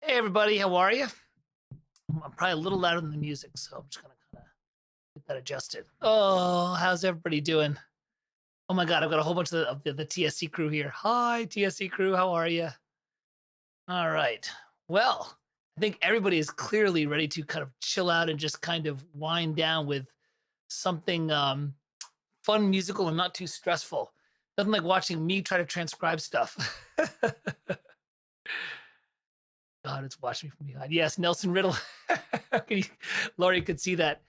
Hey everybody, how are you? I'm probably a little louder than the music, so I'm just gonna kind of get that adjusted. Oh, how's everybody doing? Oh my God, I've got a whole bunch of the TSC crew here. Hi, TSC crew, how are you? All right. Well, I think everybody is clearly ready to kind of chill out and just kind of wind down with something fun, musical, and not too stressful. Nothing like watching me try to transcribe stuff. God, it's watching me from behind. Yes, Nelson Riddle. Laurie could see that.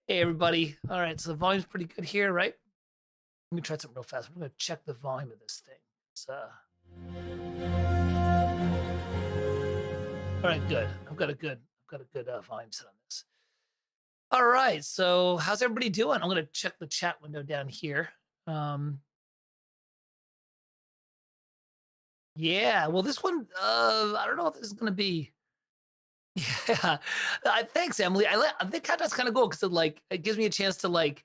Hey, everybody. All right, so the volume's pretty good here, right? Let me try something real fast. I'm going to check the volume of this thing. All right, good. I've got a good volume set on this. All right, so how's everybody doing? I'm going to check the chat window down here. Yeah, well, this one, I don't know if this is going to be. Yeah, thanks, Emily. I think that's kind of cool because it gives me a chance to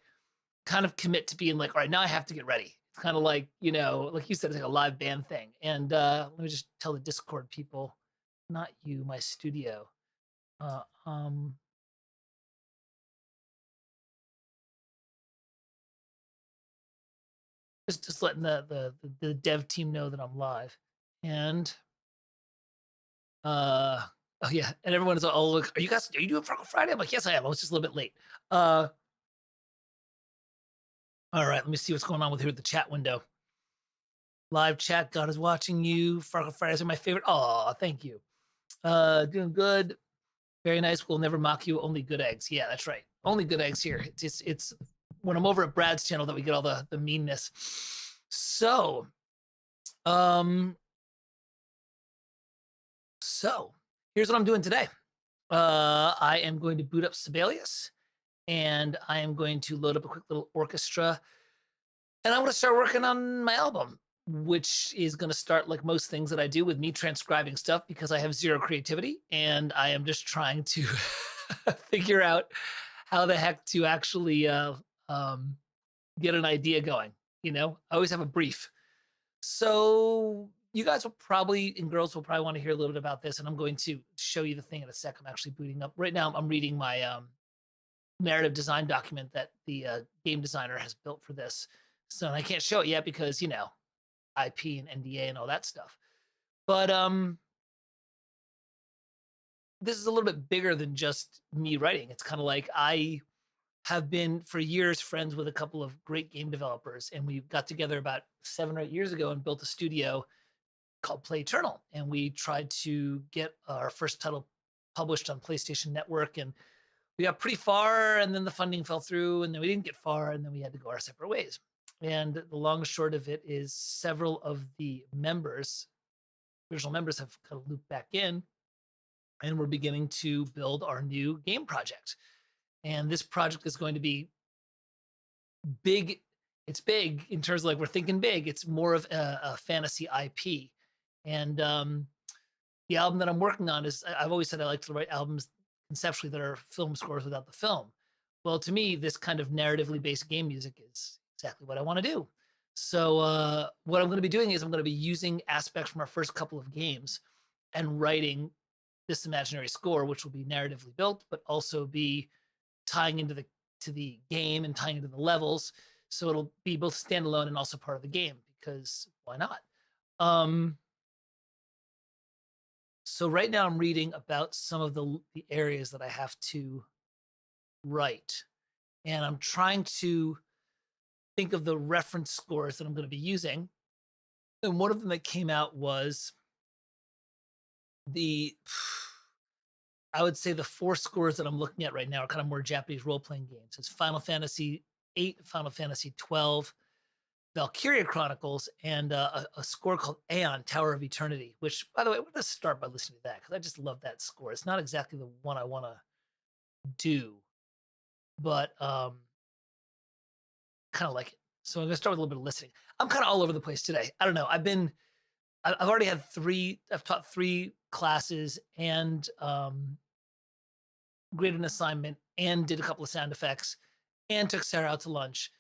kind of commit to being like, all right, now I have to get ready. It's kind of like, like you said, it's like a live band thing. And let me just tell the Discord people, not you, my studio. Uh, um, just letting the dev team know that I'm live. And oh yeah, and everyone's all like, are you doing Farkle Friday? I'm like, yes, I am. I was just a little bit late. All right, let me see what's going on with here at the chat window. Live chat, God is watching you. Farkle Fridays are my favorite. Oh, thank you. Doing good. Very nice. We'll never mock you. Only good eggs. Yeah, that's right. Only good eggs here. It's when I'm over at Brad's channel that we get all the meanness. So, so here's what I'm doing today. I am going to boot up Sibelius, and I am going to load up a quick little orchestra, and I'm going to start working on my album, which is going to start like most things that I do with me transcribing stuff because I have zero creativity and I am just trying to figure out how the heck to actually get an idea going. I always have a brief. So you guys will probably, and girls will probably want to hear a little bit about this, and I'm going to show you the thing in a sec. I'm actually booting up. Right now, I'm reading my narrative design document that the game designer has built for this. So I can't show it yet because, IP and NDA and all that stuff. But this is a little bit bigger than just me writing. It's kind of like I have been for years friends with a couple of great game developers, and we got together about 7 or 8 years ago and built a studio called Play Eternal, and we tried to get our first title published on PlayStation Network, and we got pretty far, and then the funding fell through, and then we didn't get far, and then we had to go our separate ways. And the long and short of it is several of the original members have kind of looped back in, and we're beginning to build our new game project. And this project is going to be big. It's big in terms of like we're thinking big. It's more of a fantasy IP. And the album that I'm working on is, I've always said I like to write albums conceptually that are film scores without the film. Well, to me, this kind of narratively based game music is exactly what I want to do. So what I'm going to be doing is I'm going to be using aspects from our first couple of games and writing this imaginary score, which will be narratively built, but also be tying into the game and tying into the levels. So it'll be both standalone and also part of the game, because why not? So right now I'm reading about some of the areas that I have to write, and I'm trying to think of the reference scores that I'm going to be using. And one of them that came out was I would say the 4 scores that I'm looking at right now are kind of more Japanese role-playing games. It's Final Fantasy VIII, Final Fantasy 12, Valkyria Chronicles, and a score called Aeon, Tower of Eternity, which, by the way, we're going to start by listening to that because I just love that score. It's not exactly the one I want to do, but kind of like it. So I'm going to start with a little bit of listening. I'm kind of all over the place today. I don't know. I've already had I've taught 3 classes and graded an assignment and did a couple of sound effects and took Sarah out to lunch.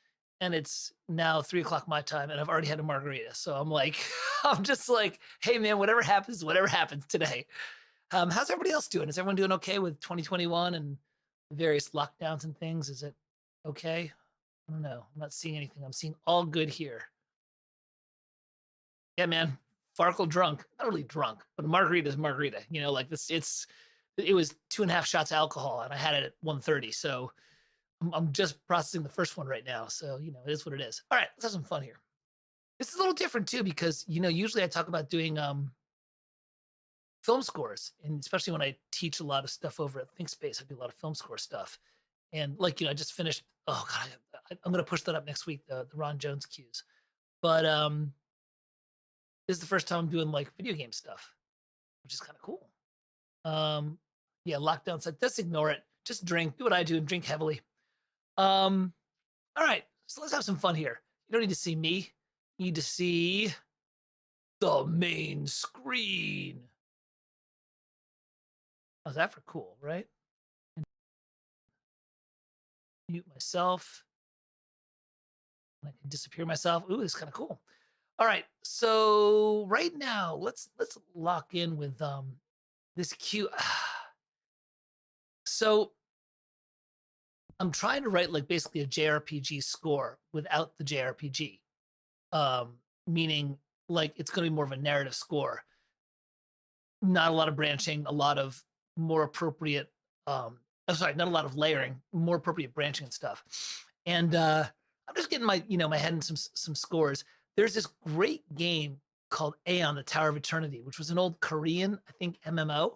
And it's now 3:00 my time, and I've already had a margarita. So I'm like, I'm just like, hey man, whatever happens today. How's everybody else doing? Is everyone doing okay with 2021 and the various lockdowns and things? Is it okay? I don't know. I'm not seeing anything. I'm seeing all good here. Yeah, man. Farkle drunk. Not really drunk, but a margarita is margarita. You know, like this. It was 2.5 shots of alcohol, and I had it at 1:30. So I'm just processing the first one right now. So you know, it is what it is. All right, let's have some fun here. This is a little different too because usually I talk about doing film scores, and especially when I teach a lot of stuff over at ThinkSpace, I do a lot of film score stuff. And like I just finished. Oh god, I'm going to push that up next week. The Ron Jones cues, but this is the first time I'm doing like video game stuff, which is kind of cool. Yeah, lockdown said just ignore it. Just drink. Do what I do and drink heavily. All right, so let's have some fun here. You don't need to see me. You need to see the main screen. How's that for cool, right? Mute myself. I can disappear myself. Ooh, this is kind of cool. All right, so right now, let's lock in with this cue. So I'm trying to write like basically a JRPG score without the JRPG, meaning like it's going to be more of a narrative score. Not a lot of branching, a lot of more appropriate. Not a lot of layering, more appropriate branching and stuff. And I'm just getting my head in some scores. There's this great game called Aeon, the Tower of Eternity, which was an old Korean, I think, MMO.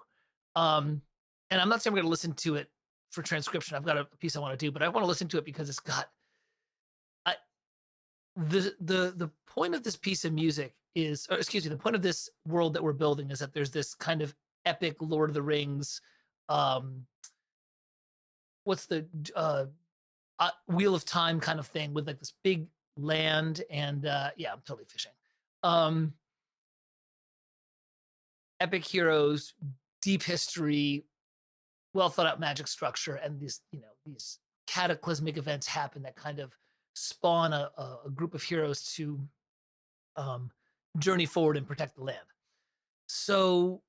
And I'm not saying we're going to listen to it for transcription. I've got a piece I want to do, but I want to listen to it because it's got the point of this piece of music is, or excuse me, the point of this world that we're building is that there's this kind of epic Lord of the Rings, what's the Wheel of Time kind of thing with like this big land and yeah, I'm totally fishing. Epic heroes, deep history, well thought out magic structure, and these cataclysmic events happen that kind of spawn a group of heroes to journey forward and protect the land. So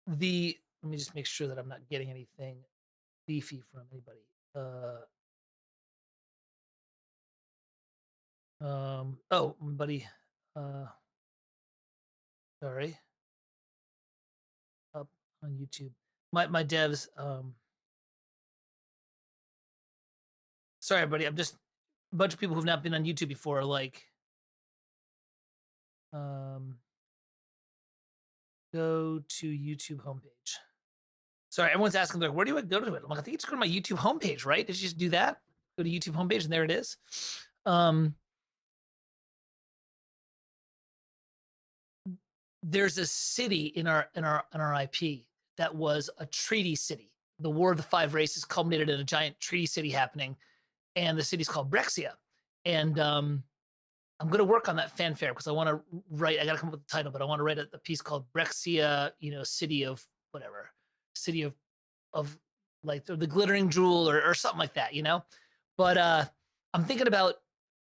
let me just make sure that I'm not getting anything beefy from anybody. Oh, buddy, sorry, up on YouTube. My devs, sorry, everybody. I'm just a bunch of people who've not been on YouTube before, like, go to YouTube homepage. Sorry, everyone's asking like, where do I go to it? I'm like, I think it's go to my YouTube homepage, right? Did you just do that? Go to YouTube homepage and there it is. There's a city in our IP that was a treaty city. The War of the Five Races culminated in a giant treaty city happening, and the city's called Brexia. And I'm going to work on that fanfare because I want to write. I got to come up with the title, but I want to write a piece called Brexia, city of whatever, city of like the glittering jewel or something like that, But I'm thinking about.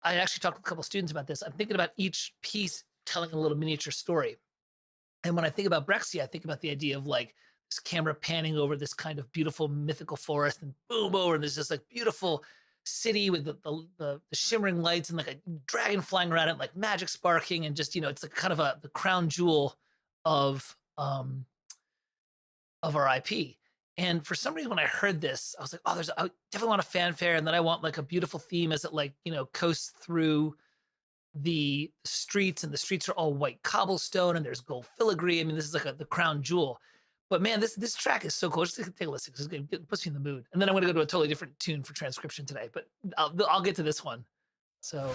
I actually talked to a couple students about this. I'm thinking about each piece telling a little miniature story. And when I think about Brexia, I think about the idea of like this camera panning over this kind of beautiful mythical forest and boom over, and there's this like beautiful city with the shimmering lights and like a dragon flying around it, like magic sparking, and just it's like kind of the crown jewel of our IP. And for some reason, when I heard this, I was like, oh, I definitely want a fanfare, and then I want like a beautiful theme as it like coasts through the streets, and the streets are all white cobblestone, and there's gold filigree. I mean, this is like the crown jewel. But man, this track is so cool. Just take a listen because it puts me in the mood. And then I'm going to go to a totally different tune for transcription today, but I'll get to this one. So.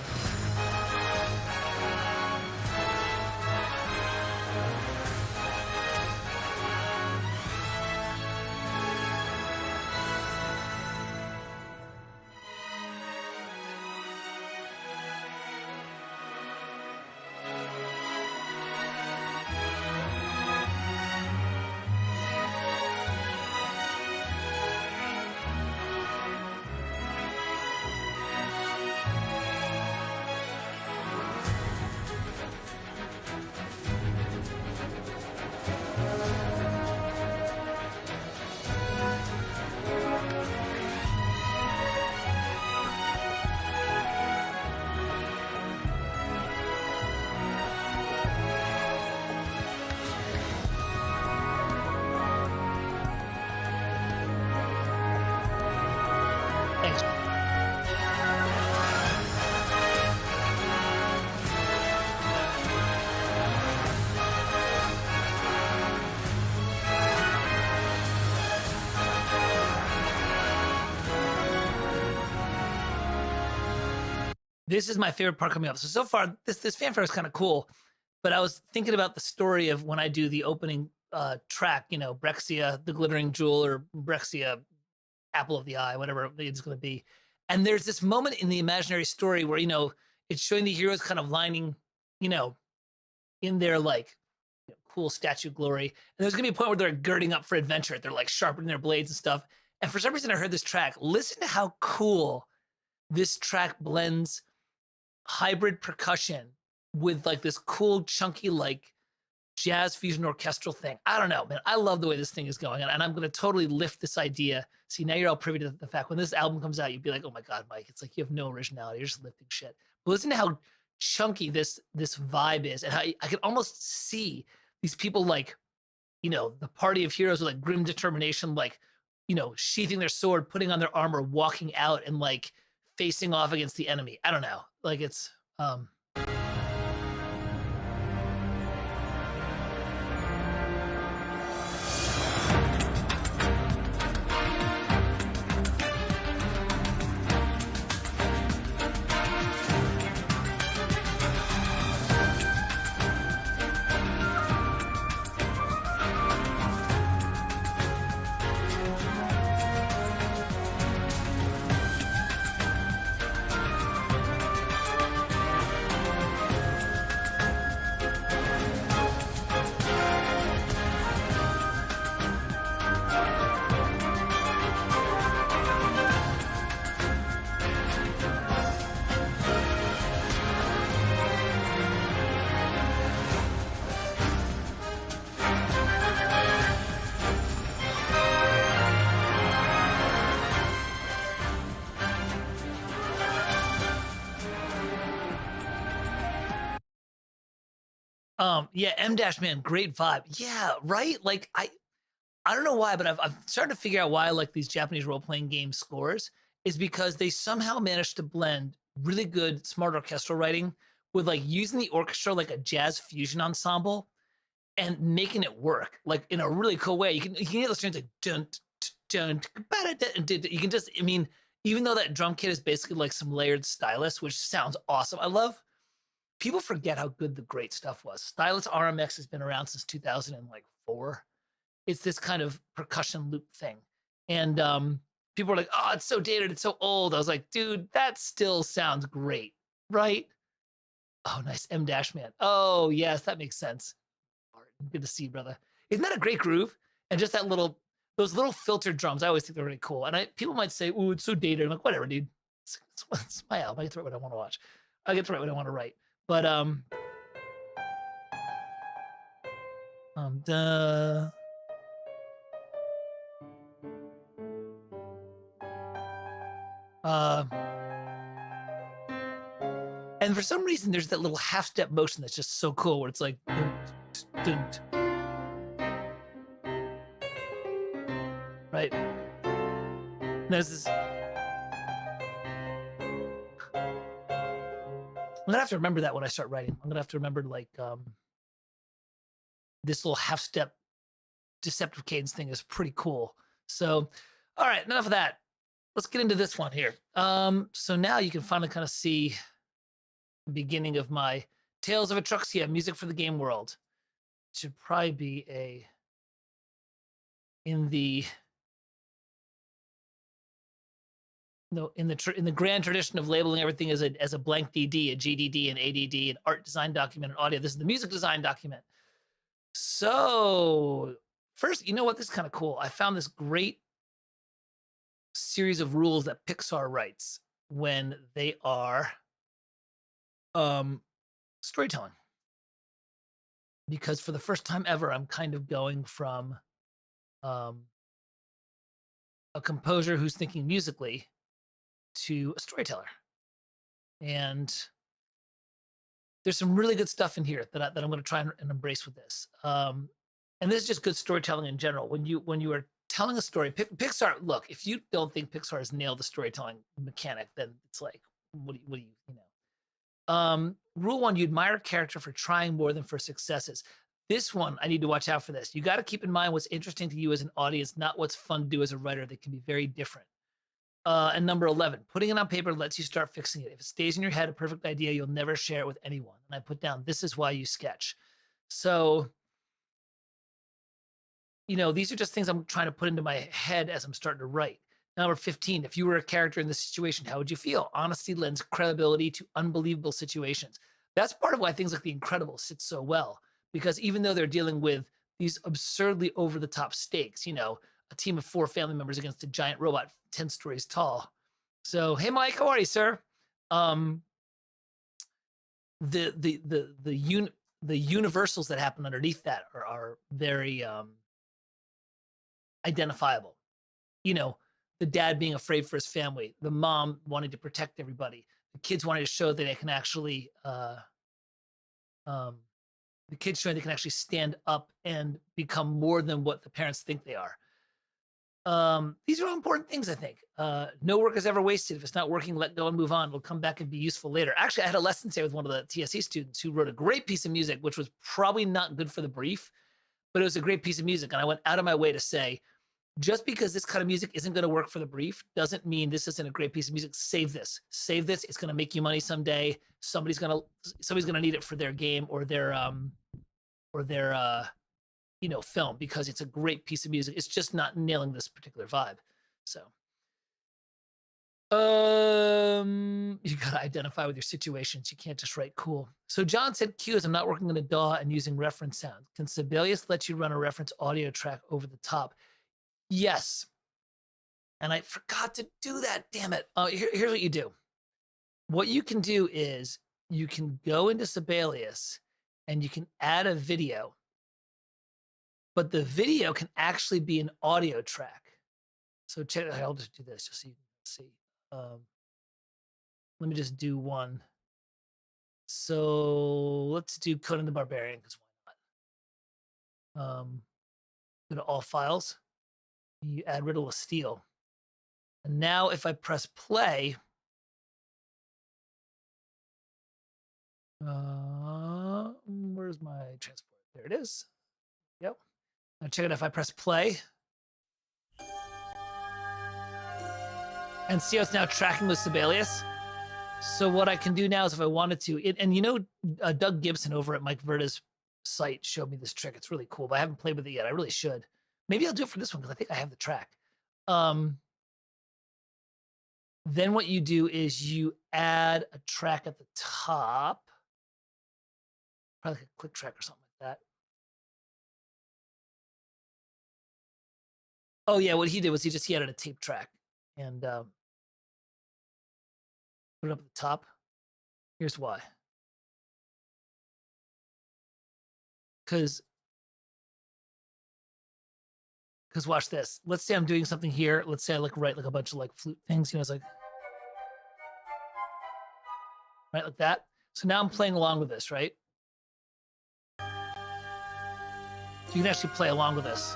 This is my favorite part coming up. So far, this fanfare is kind of cool, but I was thinking about the story of when I do the opening track, you know, Brexia, the glittering jewel, or Brexia, apple of the eye, whatever it's going to be. And there's this moment in the imaginary story where, you know, it's showing the heroes kind of lining, you know, in their like cool statue glory. And there's going to be a point where they're girding up for adventure. They're like sharpening their blades and stuff. And for some reason, I heard this track. Listen to how cool this track blends hybrid percussion with like this cool, chunky, like jazz fusion orchestral thing. I don't know, man. I love the way this thing is going. And I'm going to totally lift this idea. See, now you're all privy to the fact when this album comes out, you'd be like, oh my God, Mike, it's like you have no originality. You're just lifting shit. But listen to how chunky this vibe is. And how I can almost see these people like, you know, the party of heroes with like grim determination, like, you know, sheathing their sword, putting on their armor, walking out and like facing off against the enemy. I don't know. Like it's, yeah, M Dash Man, great vibe. Yeah, right. Like I don't know why, but I've started to figure out why I like these Japanese role playing game scores is because they somehow managed to blend really good smart orchestral writing with like using the orchestra like a jazz fusion ensemble and making it work like in a really cool way. You can get the strings like dun dun dun. You can just, I mean, even though that drum kit is basically like some layered stylus, which sounds awesome. I love. People forget how good the great stuff was. Stylus RMX has been around since 2004. It's this kind of percussion loop thing. And people are like, oh, it's so dated, it's so old. I was like, dude, that still sounds great, right? Oh, nice. M Dash Man. Oh, yes, that makes sense. Good to see you, brother. Isn't that a great groove? And just that little, those little filtered drums, I always think they're really cool. And people might say, oh, it's so dated. I'm like, whatever, dude. It's my album. I get to write what I want to watch. I get to write what I want to write. But duh. And for some reason, there's that little half step motion that's just so cool, where it's like, dun, right? And there's this. I'm gonna have to remember that when I start writing. I'm gonna have to remember like this little half step deceptive cadence thing is pretty cool. So, all right, enough of that. Let's get into this one here. So now you can finally kind of see the beginning of my Tales of Atruxia, music for the game world. Should probably be in the grand tradition of labeling everything as a blank DD, a GDD, an ADD, an art design document, an audio. This is the music design document. So first, you know what? This is kind of cool. I found this great series of rules that Pixar writes when they are storytelling. Because for the first time ever, I'm kind of going from a composer who's thinking musically to a storyteller. And there's some really good stuff in here that I'm going to try and embrace with this. And this is just good storytelling in general. When you are telling a story, Pixar, look, if you don't think Pixar has nailed the storytelling mechanic, then it's like, what do you know? Rule one, you admire a character for trying more than for successes. This one, I need to watch out for this. You got to keep in mind what's interesting to you as an audience, not what's fun to do as a writer. They can be very different. And number 11, putting it on paper lets you start fixing it. If it stays in your head, a perfect idea, you'll never share it with anyone. And I put down, this is why you sketch. So, these are just things I'm trying to put into my head as I'm starting to write. Number 15, if you were a character in this situation, how would you feel? Honesty lends credibility to unbelievable situations. That's part of why things like The Incredibles sit so well, because even though they're dealing with these absurdly over the top stakes, a team of 4 family members against a giant robot 10 stories tall. So, hey, Mike, how are you, sir? The universals that happen underneath that are very identifiable. The dad being afraid for his family, the mom wanting to protect everybody, the kids wanting to show that they can actually, the kids showing they can actually stand up and become more than what the parents think they are. These are all important things, I think. No work is ever wasted. If it's not working, let go and move on. It'll come back and be useful later. Actually, I had a lesson today with one of the TSE students who wrote a great piece of music, which was probably not good for the brief, but it was a great piece of music. And I went out of my way to say, just because this kind of music isn't going to work for the brief doesn't mean this isn't a great piece of music. Save this. Save this. It's going to make you money someday. Somebody's going to need it for their game or their film, because it's a great piece of music. It's just not nailing this particular vibe. So you got to identify with your situations. You can't just write cool. So John said, cues, I'm not working on a DAW and using reference sound. Can Sibelius let you run a reference audio track over the top? Yes. And I forgot to do that. Damn it. Here's what you do. What you can do is you can go into Sibelius and you can add a video, but the video can actually be an audio track. So check. I'll just do this just so you can see. Let me just do one. So let's do Conan the Barbarian, because why not? Go to all files. You add Riddle of Steel. And now if I press play, where's my transport? There it is. Yep. Now check it out. If I press play, and see how it's now tracking with Sibelius. So what I can do now is, if I wanted to, Doug Gibson over at Mike Verda's site showed me this trick. It's really cool, but I haven't played with it yet. I really should. Maybe I'll do it for this one, because I think I have the track. Then what you do is you add a track at the top, probably like a click track or something like that. Oh yeah, what he did was he added a tape track and put it up at the top. Here's why. Because watch this. Let's say I'm doing something here. Let's say I write a bunch of flute things. It's like, right, like that. So now I'm playing along with this, right? So you can actually play along with this.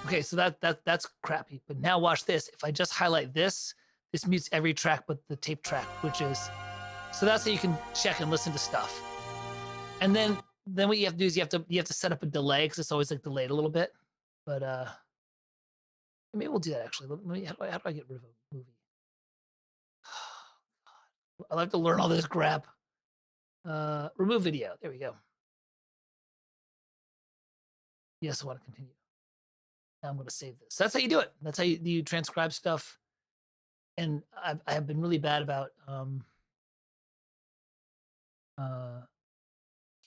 Okay, so that's crappy. But now watch this. If I just highlight this mutes every track but the tape track, which is, so that's how you can check and listen to stuff. And then what you have to do is you have to set up a delay, because it's always delayed a little bit. But maybe we'll do that actually. How do I get rid of a movie? I'll have to learn all this crap. Remove video. There we go. Yes, I want to continue. Now I'm going to save this. That's how you do it. That's how you transcribe stuff. And I have been really bad about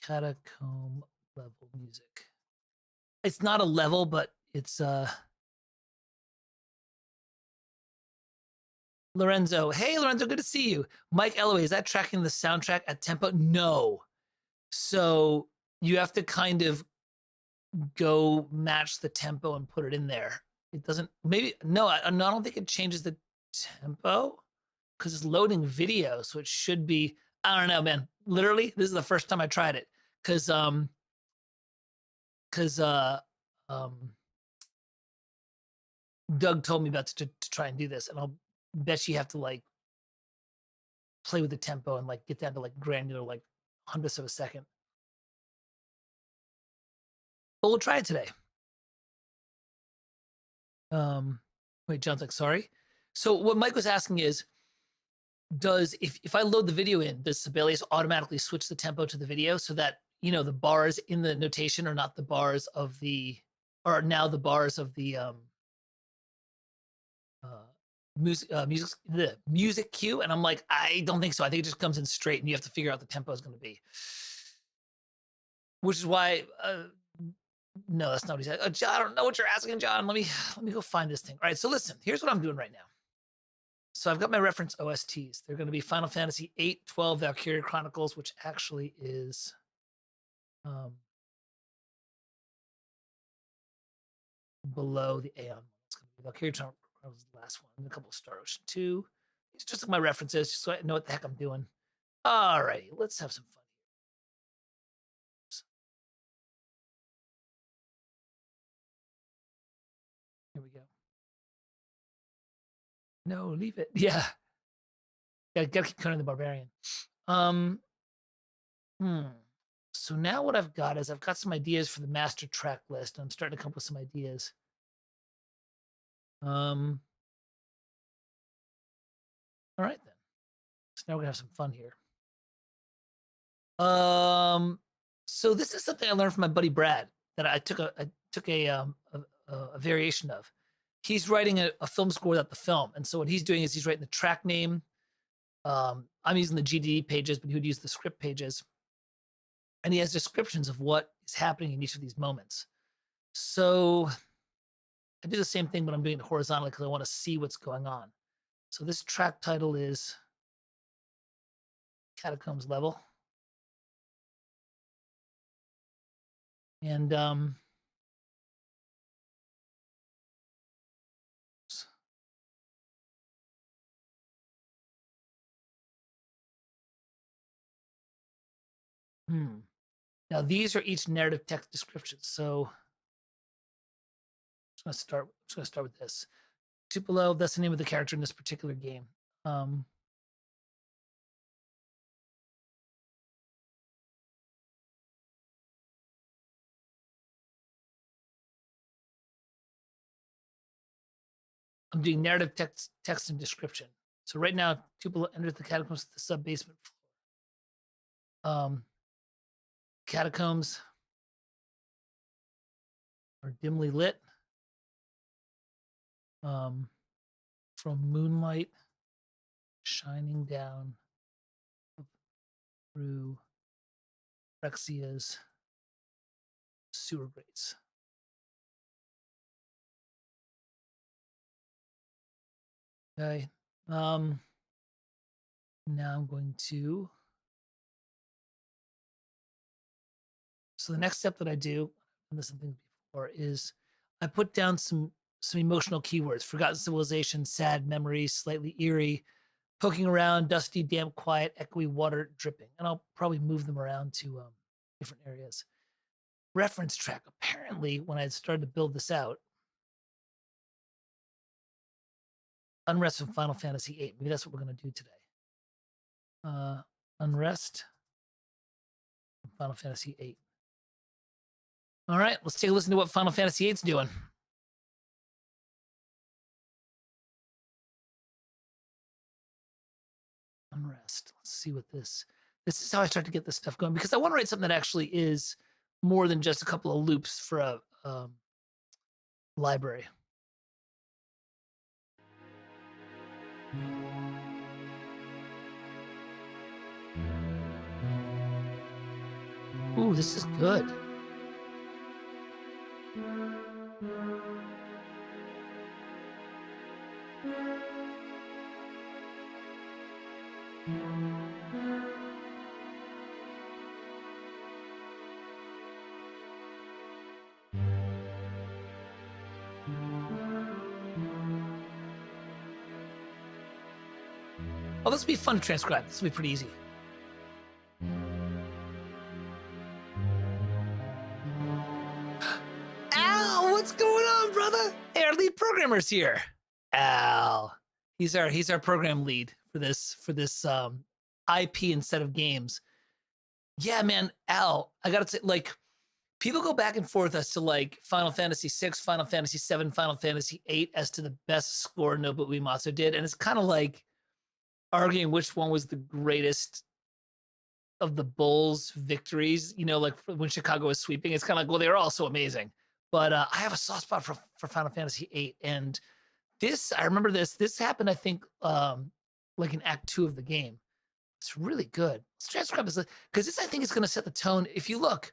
catacomb level music. It's not a level, but it's Lorenzo. Hey Lorenzo, good to see you. Mike Elway, is that tracking the soundtrack at tempo? No. So you have to kind of go match the tempo and put it in there. It doesn't, maybe, no, I don't think it changes the tempo, because it's loading video. So it should be, I don't know, man. Literally, this is the first time I tried it. Because Doug told me about to try and do this, and I'll bet you have to play with the tempo and get down to granular hundredths of a second. but we'll try it today. Wait, John's like, sorry. So what Mike was asking is, if I load the video in, does Sibelius automatically switch the tempo to the video so that, you know, the bars in the notation are not the bars of the, are now the bars of the music cue? And I'm like, I don't think so. I think it just comes in straight and you have to figure out the tempo is going to be. Which is why, no, that's not what he said. John, I don't know what you're asking, John. Let me go find this thing. All right, so listen, here's what I'm doing right now. So I've got my reference OSTs. They're going to be Final Fantasy 8, 12, Valkyria Chronicles, which actually is below the Aeon. It's going to be Valkyria Chronicles is the last one, and a couple of Star Ocean 2. It's just like my references, just so I know what the heck I'm doing. All right, let's have some fun. Here we go. No, leave it. Yeah. Gotta keep cutting the barbarian. So now what I've got is I've got some ideas for the master track list. I'm starting to come up with some ideas. All right then. So now we're gonna have some fun here. So this is something I learned from my buddy Brad that I took a variation of. He's writing a film score without the film, and so what he's doing is he's writing the track name. I'm using the GDD pages, but he would use the script pages, and he has descriptions of what is happening in each of these moments. So I do the same thing, but I'm doing it horizontally because I want to see what's going on. So this track title is Catacombs Level. And now these are each narrative text descriptions. So I'm just gonna start with this. Tupelo, that's the name of the character in this particular game. I'm doing narrative text and description. So right now, Tupelo enters the catacombs to the sub-basement floor. Catacombs are dimly lit from moonlight shining down through Rexia's sewer grates. Okay. Now I'm going to. So the next step that I do, and this something before, is I put down some emotional keywords: forgotten civilization, sad memories, slightly eerie, poking around, dusty, damp, quiet, echoey, water dripping, and I'll probably move them around to different areas. Reference track. Apparently, when I started to build this out, Unrest from Final Fantasy VIII. Maybe that's what we're going to do today. Unrest from Final Fantasy VIII. All right, let's take a listen to what Final Fantasy VIII's doing. Unrest. Let's see what this is how I start to get this stuff going, because I want to write something that actually is more than just a couple of loops for a library. Ooh, this is good. Oh, this will be fun to transcribe. This will be pretty easy. Al, what's going on, brother? Hey, our lead programmer's here. Al, he's our program lead for this IP instead of games. Yeah, man, Al, I gotta say, like, people go back and forth as to like Final Fantasy VI, Final Fantasy VII, Final Fantasy VIII as to the best score Nobuo Uematsu did, and it's kind of like arguing which one was the greatest of the Bulls' victories. You know, like when Chicago was sweeping, it's kind of like, well, they were all so amazing. But I have a soft spot for Final Fantasy VIII, and this I remember this happened I think like in Act 2 of the game. It's really good. Let's transcribe this because this I think is going to set the tone. If you look,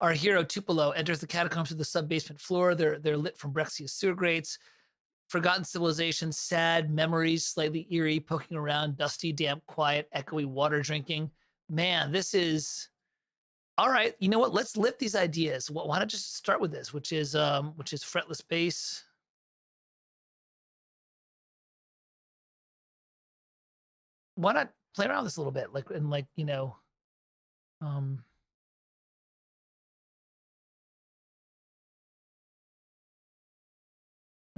our hero Tupelo enters the catacombs of the sub-basement floor. They're lit from Brexia's sewer grates. Forgotten civilization, sad memories, slightly eerie, poking around, dusty, damp, quiet, echoey, water drinking. Man, this is all right. You know what? Let's lift these ideas. Why not just start with this, which is fretless bass. Why not play around with this a little bit, like and like and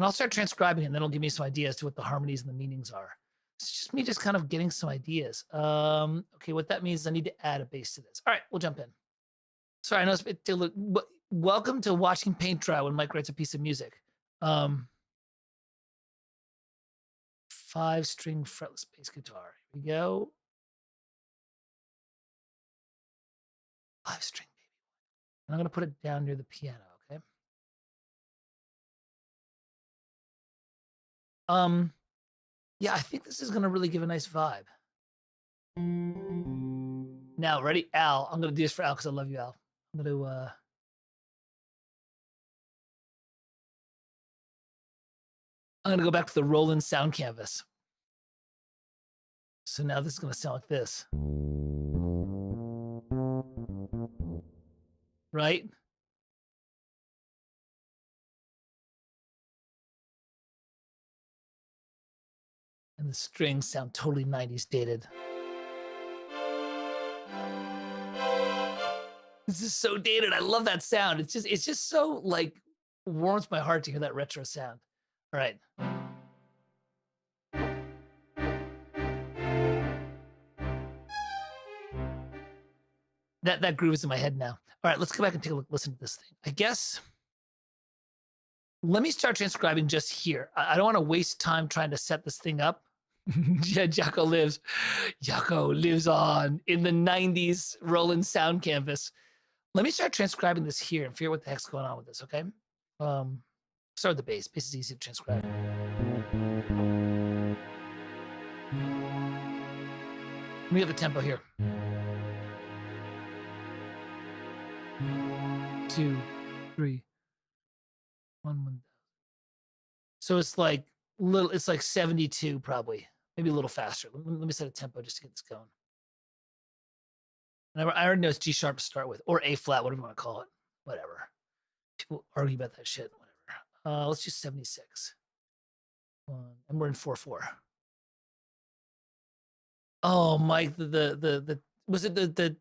I'll start transcribing it, and then it'll give me some ideas to what the harmonies and the meanings are. It's just me just kind of getting some ideas. Okay, what that means is I need to add a bass to this. All right, we'll jump in. Sorry, I know it's welcome to watching paint dry when Mike writes a piece of music. 5-string fretless bass guitar. Here we go. 5-string, baby. And I'm gonna put it down near the piano, okay? Yeah, I think this is gonna really give a nice vibe. Now, ready? Al, I'm gonna do this for Al because I love you, Al. I'm gonna go back to the Roland sound canvas. So now this is gonna sound like this. Right? And the strings sound totally 90s dated. This is so dated. I love that sound. It's just so like warms my heart to hear that retro sound. All right. That groove is in my head now. All right, let's go back and take a look, listen to this thing. I guess let me start transcribing just here. I don't want to waste time trying to set this thing up. Yeah, Jocko lives. Jocko lives on in the 90s Roland sound canvas. Let me start transcribing this here and figure out what the heck's going on with this, okay? Start with the bass. Bass is easy to transcribe. Let me get the tempo here. 2, 3, 1. So it's like little. It's like 72 probably, maybe a little faster. Let me set a tempo just to get this going. And I already know it's G sharp to start with, or A flat, whatever you want to call it. Whatever. People argue about that shit. Whatever. Let's do 76. And we're in 4/4. Oh, Mike, the was it the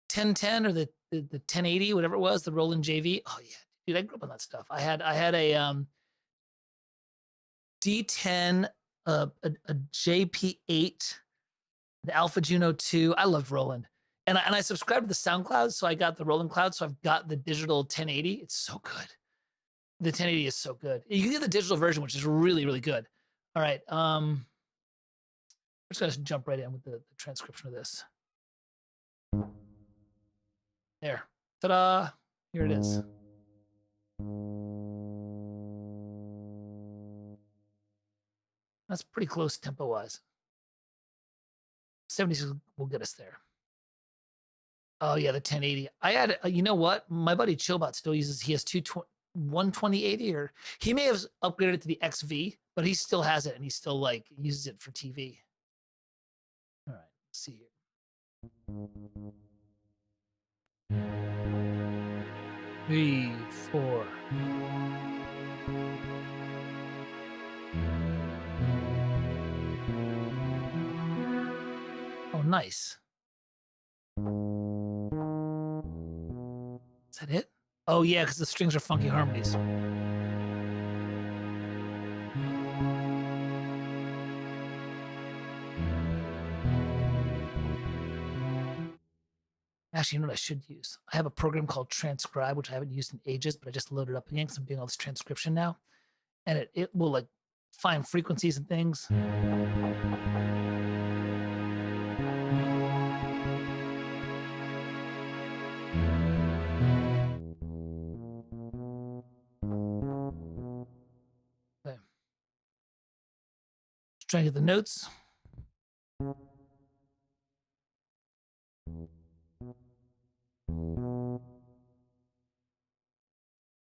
1010 or the 1080, whatever it was, the Roland JV. Oh yeah, dude, I grew up on that stuff. I had a D10, a JP8, the Alpha Juno 2. I loved Roland, and I subscribed to the SoundCloud, so I got the Roland Cloud. So I've got the digital 1080. It's so good. The 1080 is so good. You can get the digital version, which is really really good. All right, we're just gonna jump right in with the transcription of this. There, ta-da! Here it is. That's pretty close tempo-wise. 70s will get us there. Oh yeah, the 1080. I had, you know what? My buddy Chillbot still uses. He has 12080, or he may have upgraded it to the XV, but he still has it, and he still like uses it for TV. All right, let's see here. 3, 4. Oh, nice. Is that it? Oh yeah, because the strings are funky harmonies. Actually, you know what I should use? I have a program called Transcribe, which I haven't used in ages, but I just loaded up again because I'm doing all this transcription now. And it will like find frequencies and things. Okay. Just trying to get the notes.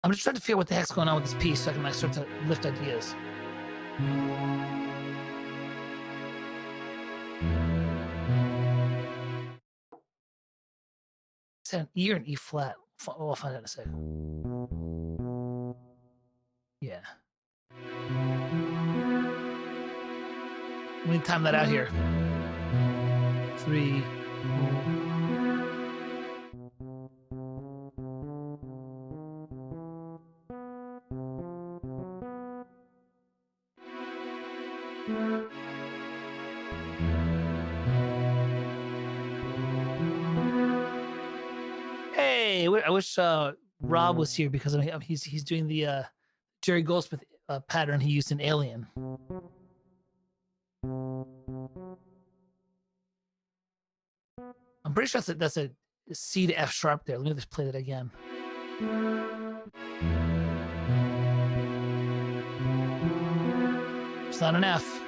I'm just trying to figure out what the heck's going on with this piece so I can like start to lift ideas. Is that an E or an E flat? I'll find out in a second. Yeah. We need to time that out here. 3. Hey, I wish Rob was here because he's doing the Jerry Goldsmith pattern he used in Alien. I'm pretty sure that's a C to F sharp there. Let me just play that again. It's not an F.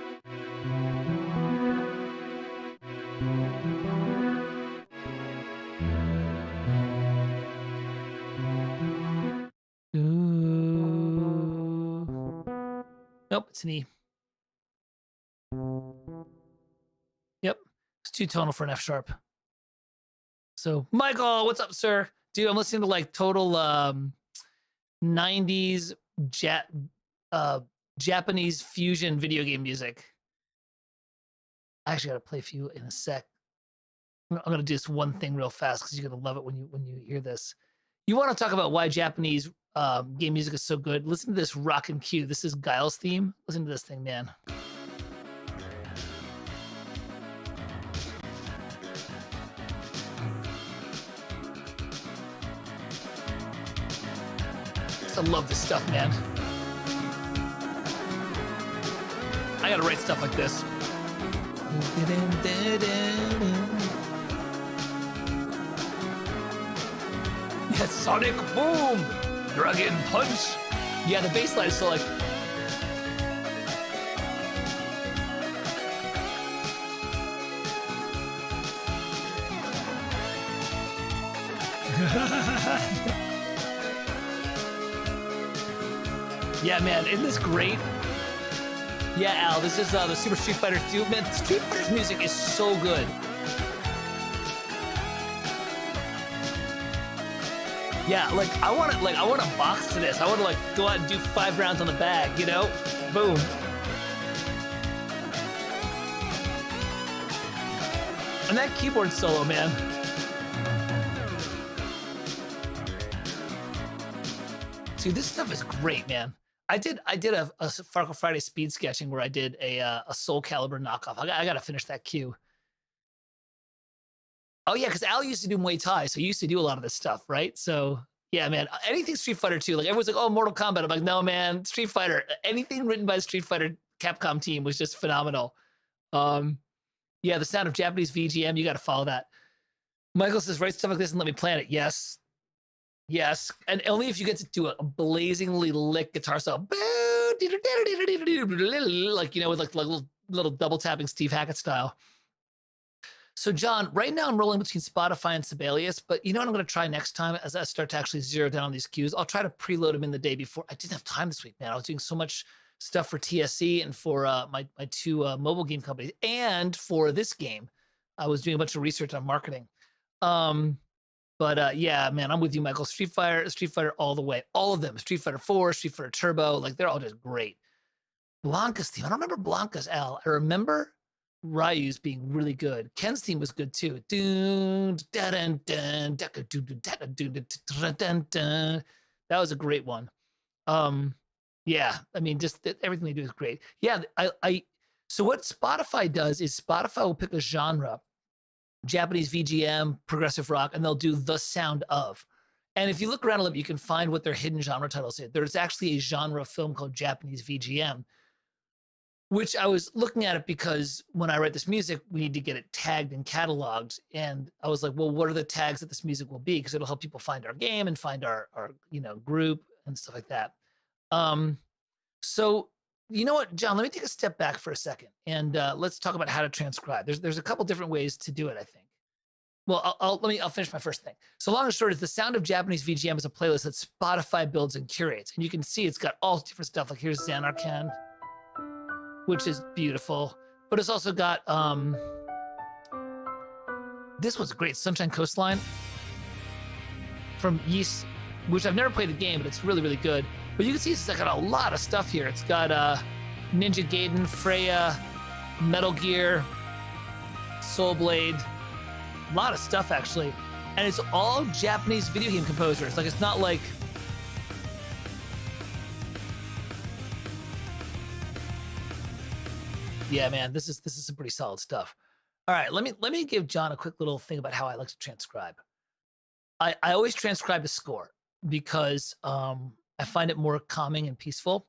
Nope, it's an E. Yep, it's too tonal for an F sharp. So, Michael, what's up, sir? Dude, I'm listening to like total 90s Japanese fusion video game music. I actually gotta play a few in a sec. I'm gonna do this one thing real fast because you're gonna love it when you hear this. You want to talk about why Japanese game music is so good? Listen to this rockin' cue. This is Guile's theme. Listen to this thing, man. I love this stuff, man. I gotta write stuff like this. Yeah, Sonic Boom! Dragon Punch! Yeah, the bass line is so like... Yeah, man, isn't this great? Yeah, Al, this is the Super Street Fighter 2. Man, Street Fighter's music is so good. Yeah, like I want a box to this. I want to like go out and do 5 rounds on the bag, you know? Boom. And that keyboard solo, man. See, this stuff is great, man. I did a Farkle Friday speed sketching where I did a Soul Calibur knockoff. I got to finish that cue. Oh yeah, because Al used to do Muay Thai, so he used to do a lot of this stuff, right? So yeah, man, anything Street Fighter 2, like everyone's like, oh, Mortal Kombat. I'm like, no, man, Street Fighter. Anything written by the Street Fighter Capcom team was just phenomenal. Yeah, the sound of Japanese VGM, you got to follow that. Michael says, write stuff like this and let me plan it. Yes. Yes, and only if you get to do a blazingly lit guitar solo, like, you know, with like little double tapping Steve Hackett style. So, John, right now I'm rolling between Spotify and Sibelius, but you know what I'm going to try next time as I start to actually zero down on these cues? I'll try to preload them in the day before. I didn't have time this week, man. I was doing so much stuff for TSC and for my 2 mobile game companies, and for this game, I was doing a bunch of research on marketing. But yeah, man, I'm with you, Michael. Street Fighter all the way. All of them. Street Fighter 4, Street Fighter Turbo, like they're all just great. Blanca's theme. I don't remember Blanca's, Al. I remember Ryu's being really good. Ken's theme was good too. That was a great one. Yeah, I mean, just everything they do is great. Yeah, so what Spotify does is Spotify will pick a genre Japanese VGM, progressive rock, and they'll do the sound of. And if you look around a little bit, you can find what their hidden genre titles are. There's actually a genre film called Japanese VGM, which I was looking at it because when I write this music, we need to get it tagged and cataloged. And I was like, well, what are the tags that this music will be? Because it'll help people find our game and find our group and stuff like that. So you know what, John, let me take a step back for a second and let's talk about how to transcribe. There's a couple different ways to do it, I think. Well, I'll finish my first thing. So long and short is The Sound of Japanese VGM is a playlist that Spotify builds and curates. And you can see it's got all different stuff. Like here's Xanarkand, which is beautiful. But it's also got, this one's great, Sunshine Coastline from Yeast, which I've never played the game, but it's really, really good. But you can see it's got a lot of stuff here. It's got Ninja Gaiden, Freya, Metal Gear, Soul Blade, a lot of stuff actually. And it's all Japanese video game composers. Like it's not like, yeah, man, this is some pretty solid stuff. All right, let me give John a quick little thing about how I like to transcribe. I always transcribe the score because I find it more calming and peaceful.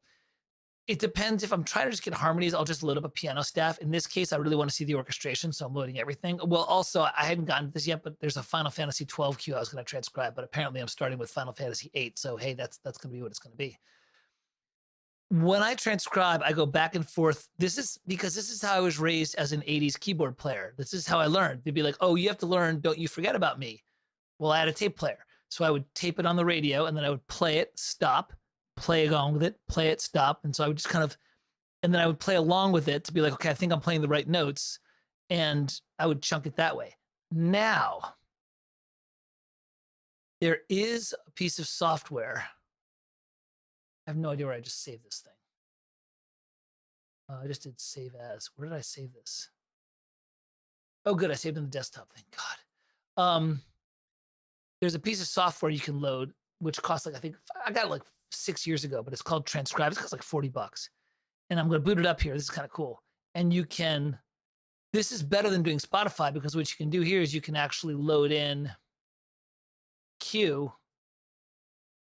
It depends. If I'm trying to just get harmonies, I'll just load up a piano staff. In this case, I really want to see the orchestration, so I'm loading everything. Well, also, I hadn't gotten to this yet, but there's a Final Fantasy 12 cue I was going to transcribe, but apparently I'm starting with Final Fantasy 8, so hey, that's going to be what it's going to be. When I transcribe, I go back and forth. This is because this is how I was raised as an 80s keyboard player. This is how I learned. They'd be like, oh, you have to learn, don't you forget about me. Well, I had a tape player. So I would tape it on the radio and then I would play it, stop, play along with it, play it, stop. And so I would just kind of, and then I would play along with it to be like, okay, I think I'm playing the right notes. And I would chunk it that way. Now, there is a piece of software. I have no idea where I just saved this thing. I just did save as. Where did I save this? Oh, good. I saved it on the desktop. Thank God. There's a piece of software you can load, which costs like, I think I got it like 6 years ago, but it's called Transcribe. It costs like $40. And I'm going to boot it up here. This is kind of cool. And you can, this is better than doing Spotify because what you can do here is you can actually load in cue,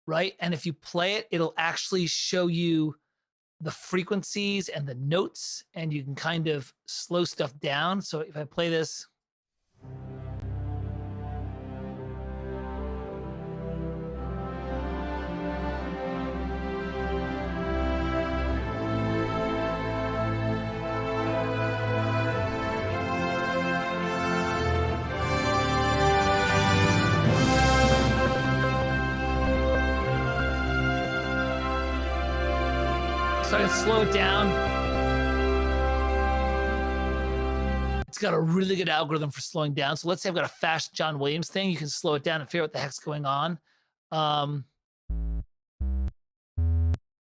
right? And if you play it, it'll actually show you the frequencies and the notes, and you can kind of slow stuff down. So if I play this, so I can slow it down. It's got a really good algorithm for slowing down. So let's say I've got a fast John Williams thing. You can slow it down and figure out what the heck's going on.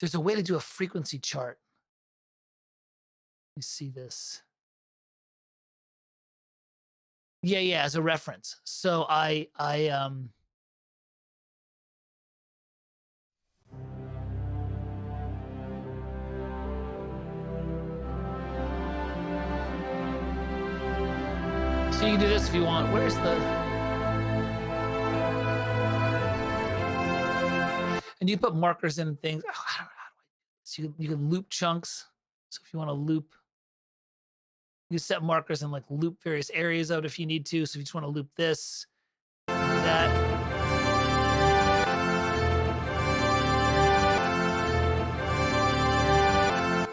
There's a way to do a frequency chart. Let me see this. Yeah, as a reference. So so you can do this if you want. Where's the... And you put markers in and things. Oh, I don't know how do I... So you can loop chunks. So if you want to loop, you set markers and like loop various areas out if you need to. So if you just want to loop this, do that.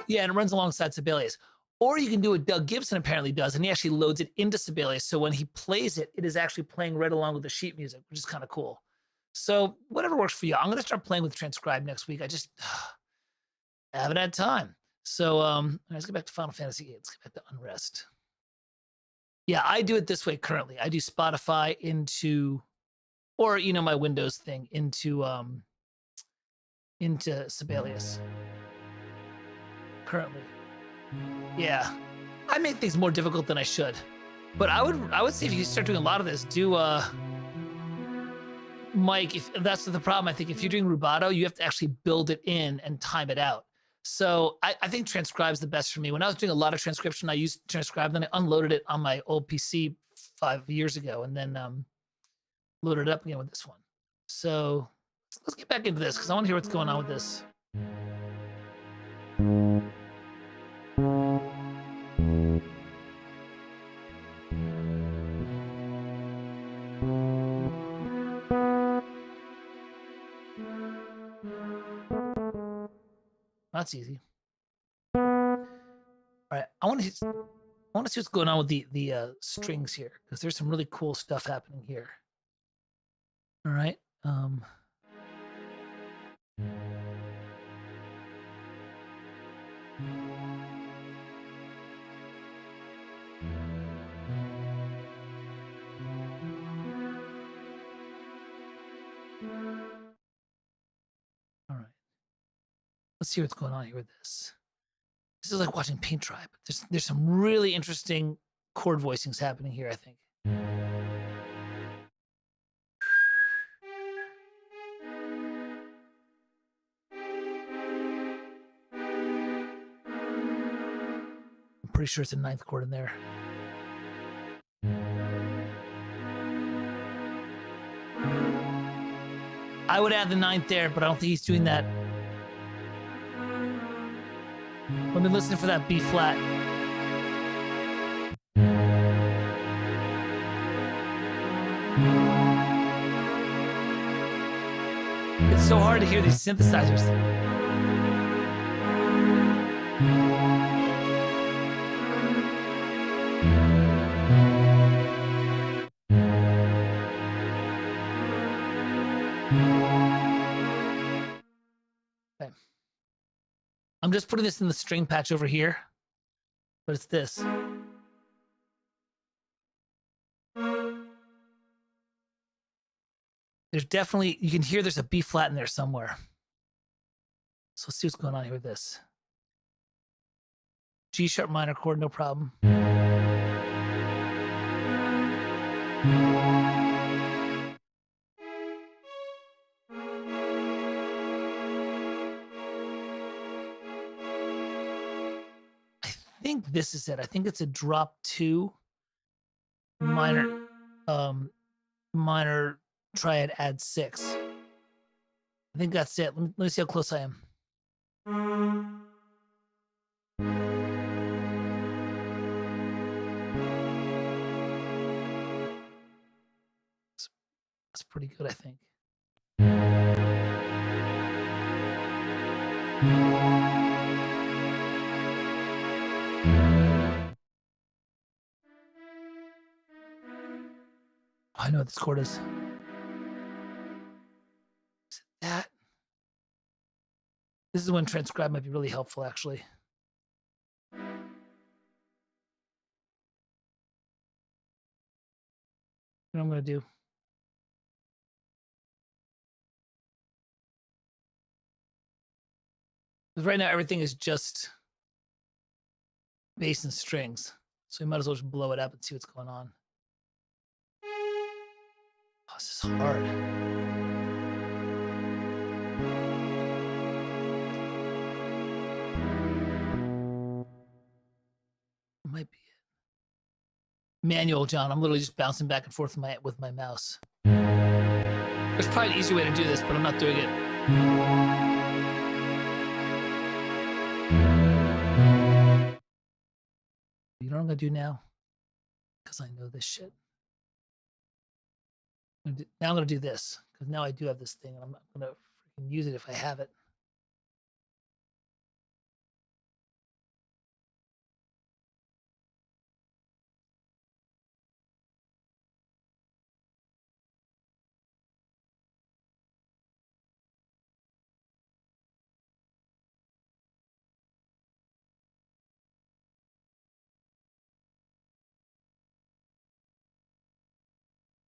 Yeah, and it runs alongside Sibelius. Or you can do what Doug Gibson apparently does, and he actually loads it into Sibelius. So when he plays it, it is actually playing right along with the sheet music, which is kind of cool. So whatever works for you. I'm going to start playing with Transcribe next week. I just haven't had time. So let's get back to Final Fantasy VIII. Let's get back to Unrest. Yeah, I do it this way currently. I do Spotify into, or my Windows thing into Sibelius currently. Yeah, I make things more difficult than I should, but I would say if you start doing a lot of this, do Mike. If that's the problem, I think if you're doing rubato, you have to actually build it in and time it out. So I think Transcribe's the best for me. When I was doing a lot of transcription, I used Transcribe, then I unloaded it on my old PC 5 years ago, and then loaded it up again with this one. So let's get back into this because I want to hear what's going on with this. That's easy. All right, I want to see what's going on with the strings here because there's some really cool stuff happening here. All right. All right. Let's see what's going on here with this. This is like watching paint dry, but there's some really interesting chord voicings happening here, I think. I'm pretty sure it's a ninth chord in there. I would add the ninth there, but I don't think he's doing that. Let me listen for that B flat. It's so hard to hear these synthesizers. Okay. I'm just putting this in the string patch over here, but it's this. There's definitely, you can hear there's a B flat in there somewhere. So let's see what's going on here with this. G sharp minor chord, no problem. I think this is it. I think it's a drop 2 minor minor triad add 6. I think that's it. Let me see how close I am. That's pretty good, I think. Oh, I know what this chord is. Is it that? This is when transcribe might be really helpful, actually. You know what I'm going to do? Because right now everything is just bass and strings. So we might as well just blow it up and see what's going on. Oh, this is hard. Might be it. Manual, John. I'm literally just bouncing back and forth with my mouse. There's probably an easier way to do this, but I'm not doing it. You know what I'm gonna do now? Because I know this shit. Now I'm gonna do this because now I do have this thing, and I'm not gonna freaking use it if I have it.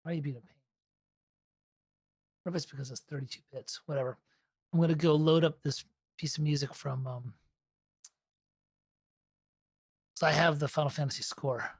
Why are you being a pain? What if it's because it's 32 bits? Whatever. I'm gonna go load up this piece of music from. So I have the Final Fantasy score.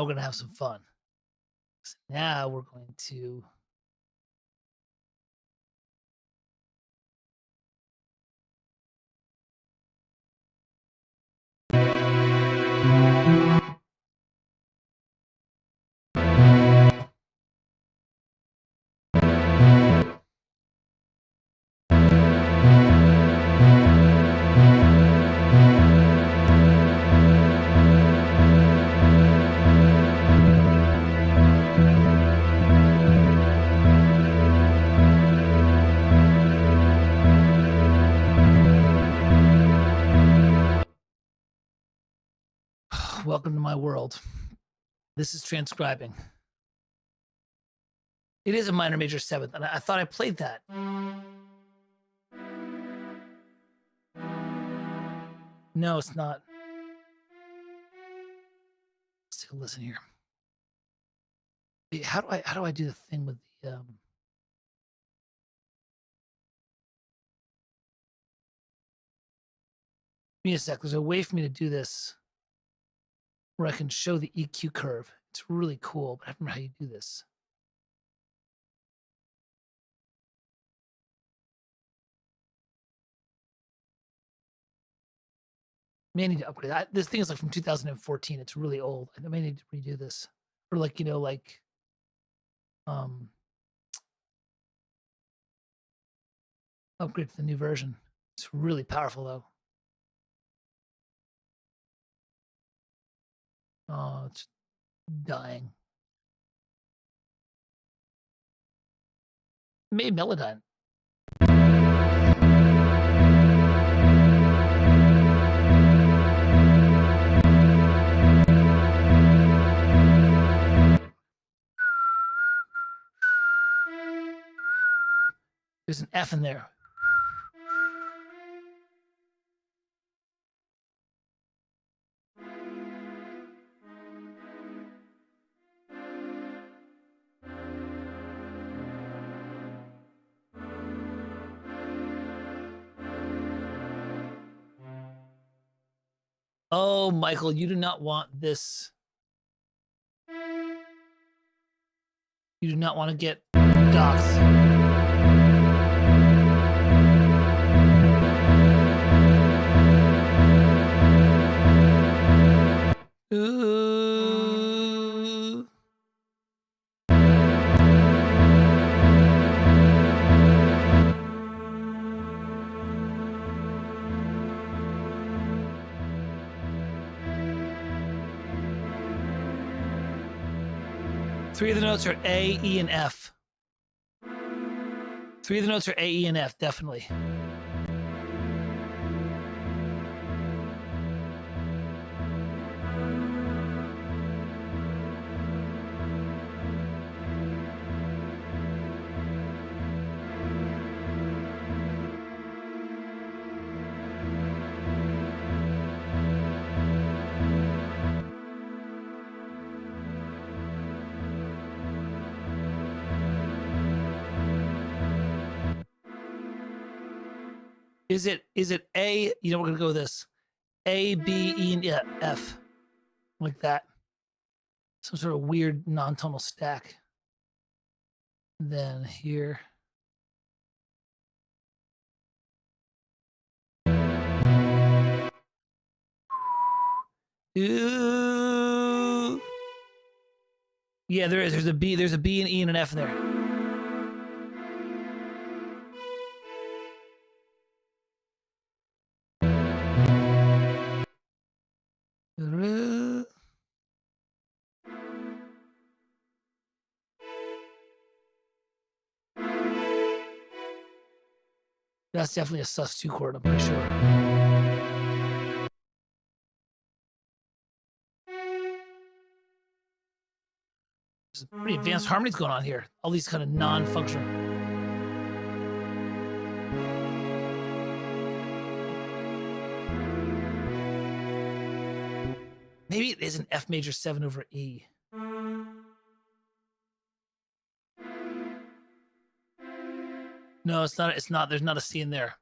now we're going to have some fun. So now we're going to... Welcome to my world. This is transcribing. It is a minor major seventh, and I thought I played that. No, it's not. Let's take a listen here. How do I do the thing with the Give me a sec. There's a way for me to do this where I can show the EQ curve. It's really cool, but I don't know how you do this. May need to upgrade. This thing is like from 2014. It's really old. I may need to redo this, or like upgrade to the new version. It's really powerful though. Oh, it's dying. Maybe Melodyne. There's an F in there. Oh, Michael, you do not want this. You do not want to get doxxed. Ooh. Three of the notes are A, E, and F. Three of the notes are A, E, and F, definitely. Is it A? You know, we're gonna go with this: A, B, E, and F, like that. Some sort of weird non-tonal stack. Then here. Ooh. Yeah, there is. There's a B. There's a B, and E, and an F in there. That's definitely a sus2 chord, I'm pretty sure. There's pretty advanced harmonies going on here. All these kind of non-functional. Maybe it is an F major 7 over E. No, it's not. It's not. There's not a C in there.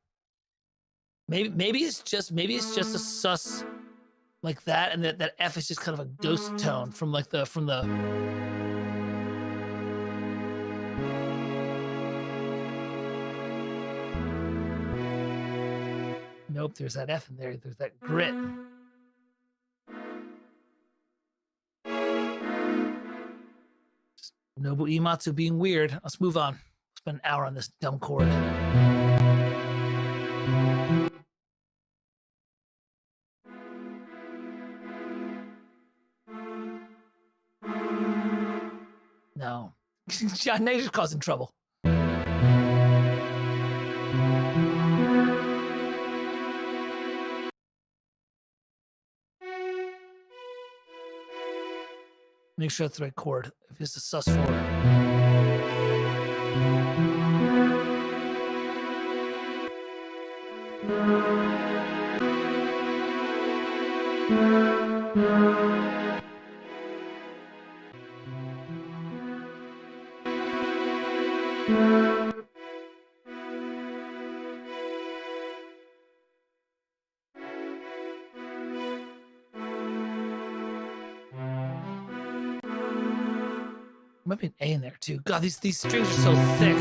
Maybe it's just a sus. like that, and that F is just kind of a ghost tone from like the nope, there's that F in there. There's that grit. Just Nobu Imatsu being weird. Let's move on. Spend an hour on this dumb chord. No. Now you're just causing trouble. Make sure that's the right chord. If it's a sus4. Might be an A in there too. God, these strings are so thick.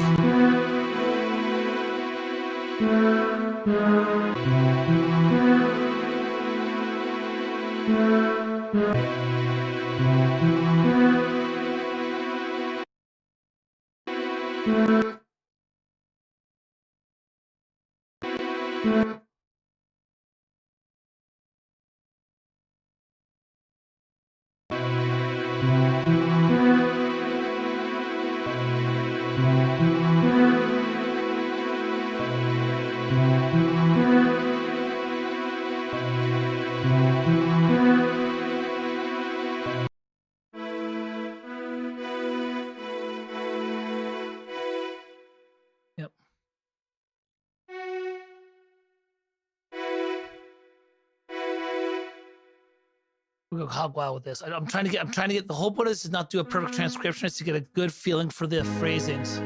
Yep. We'll go hog wild with this. I'm trying to get the whole point of this is not do a perfect transcription, it's to get a good feeling for the phrasings.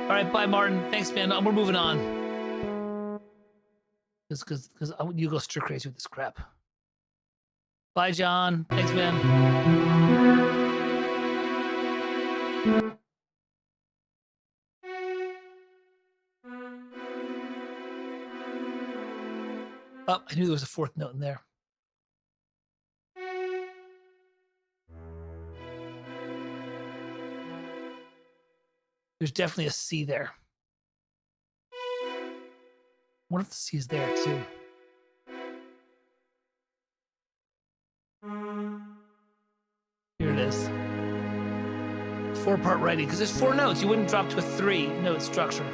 All right, bye, Martin. Thanks, man. We're moving on. Because you go stir crazy with this crap. Bye, John. Thanks, man. Oh, I knew there was a fourth note in there. There's definitely a C there. What if the C is there too? Here it is. 4-part writing, because there's 4 notes. You wouldn't drop to a 3-note structure.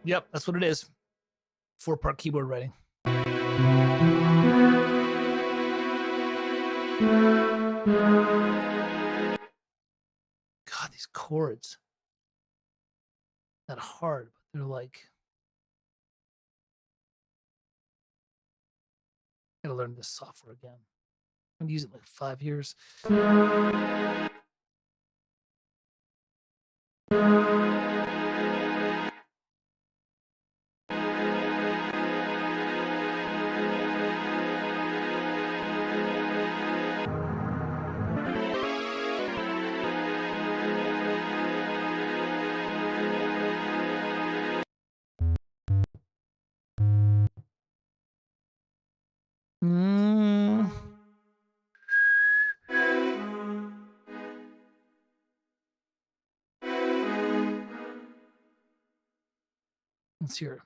Yep, that's what it is. 4-part keyboard writing. God, these chords. Not hard, but they're like. I gotta learn this software again. I'm gonna use it in like 5 years. Let's hear it.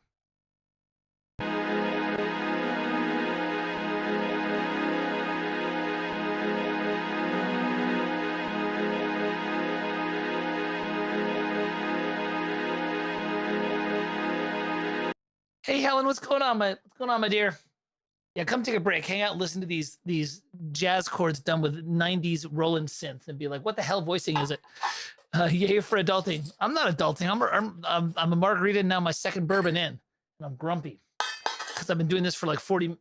Hey, Helen, what's going on, my dear? Yeah, come take a break. Hang out and listen to these jazz chords done with 90s Roland synth and be like, what the hell voicing is it? Yay for adulting. I'm not adulting. I'm a margarita now, my second bourbon in, and I'm grumpy because I've been doing this for like 30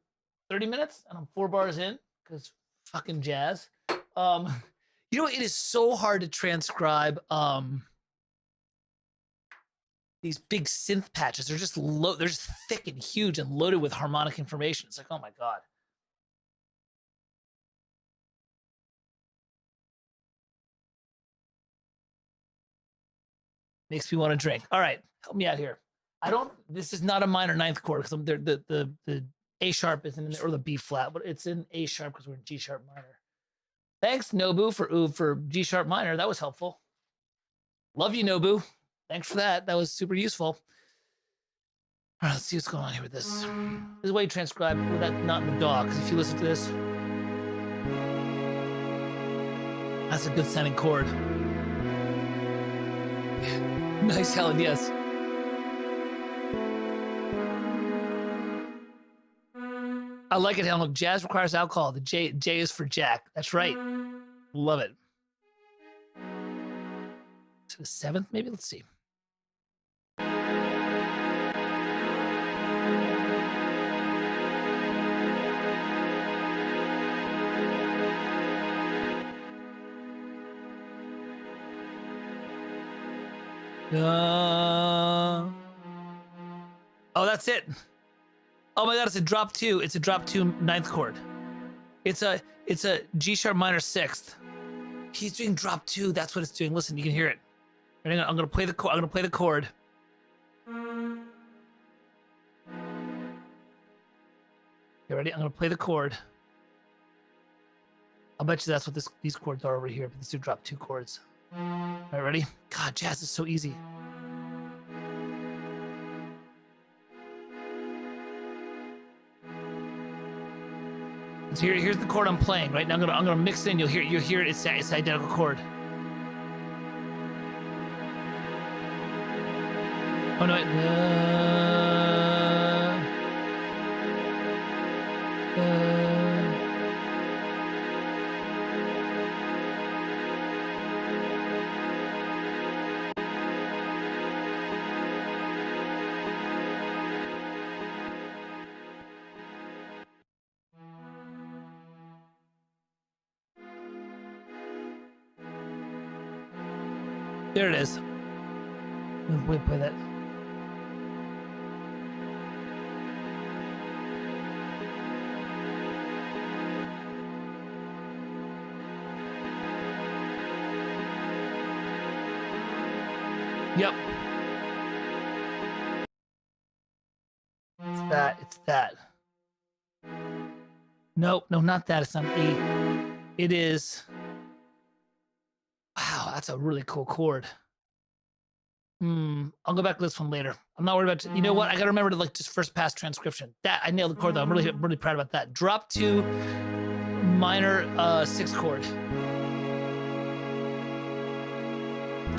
minutes, and I'm 4 bars in because fucking jazz. You know, it is so hard to transcribe these big synth patches. They're just they're just thick and huge and loaded with harmonic information. It's like, oh my God. Makes me want to drink. All right, help me out here. This is not a minor ninth chord because the A sharp isn't in there, or the B flat, but it's in A sharp because we're in G sharp minor. Thanks, Nobu, for G sharp minor. That was helpful. Love you, Nobu. Thanks for that. That was super useful. All right, let's see what's going on here with this. This is why you transcribe with that not in the dog, because if you listen to this, that's a good sounding chord. Nice, Helen, yes. I like it, Helen. Jazz requires alcohol. The J is for Jack. That's right. Love it. To the 7th, maybe? Let's see. Oh, that's it. Oh my God, it's a drop 2. It's a drop 2 ninth chord. It's a G sharp minor 6th. He's doing drop 2. That's what it's doing. Listen, you can hear it. Right, I'm gonna play the chord. You ready? I'm gonna play the chord. I'll bet you that's what these chords are over here. But these are drop 2 chords. All right, ready? God, jazz is so easy. So here's the chord I'm playing. Right now, I'm gonna mix it in. You'll hear it. It's the identical chord. Oh no! There it is. Wait, play that. Yep. It's that. No, not that. It's not E. It is. Wow, that's a really cool chord. I'll go back to this one later. I'm not worried about. You know what? I gotta remember to like just first pass transcription. That I nailed the chord though. I'm really proud about that. Drop 2 minor 6th chord.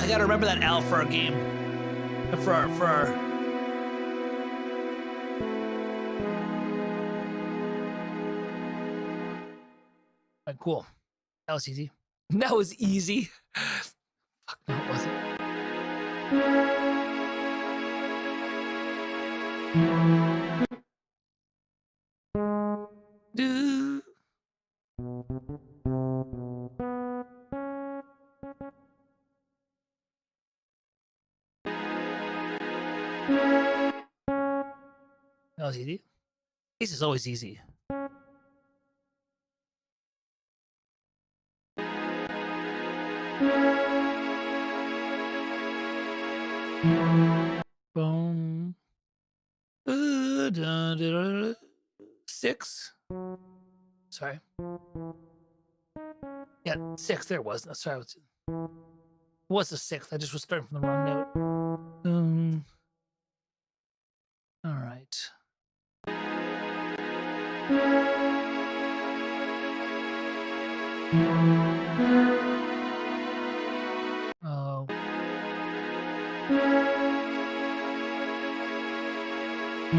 I gotta remember that Al for our game. For our. All right, cool. That was easy. That was easy. Fuck no, it wasn't. Do. That was easy. This is always easy. Boom. 6. Sorry. Yeah, 6. There it was. No, sorry. It was the 6th. I just was starting from the wrong note. All right. Oh. Ooh,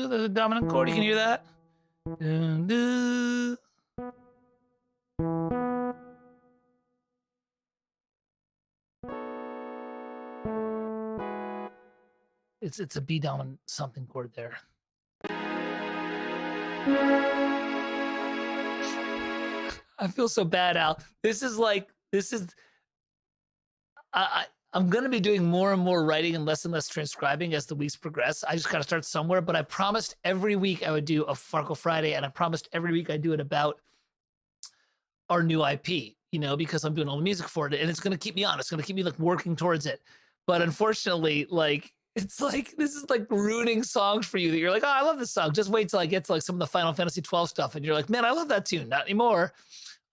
there's a dominant chord. You can hear that. Dun, dun. It's a B dominant something chord there. I feel so bad, Al. This is I'm going to be doing more and more writing and less transcribing as the weeks progress. I just got to start somewhere, but I promised every week I would do a Farkle Friday, and I promised every week I'd do it about our new IP, because I'm doing all the music for it, and it's going to keep me on. It's going to keep me like working towards it. But unfortunately, it's like this is like ruining songs for you that you're like, oh, I love this song. Just wait till I get to like some of the Final Fantasy 12 stuff, and you're like, man, I love that tune. Not anymore.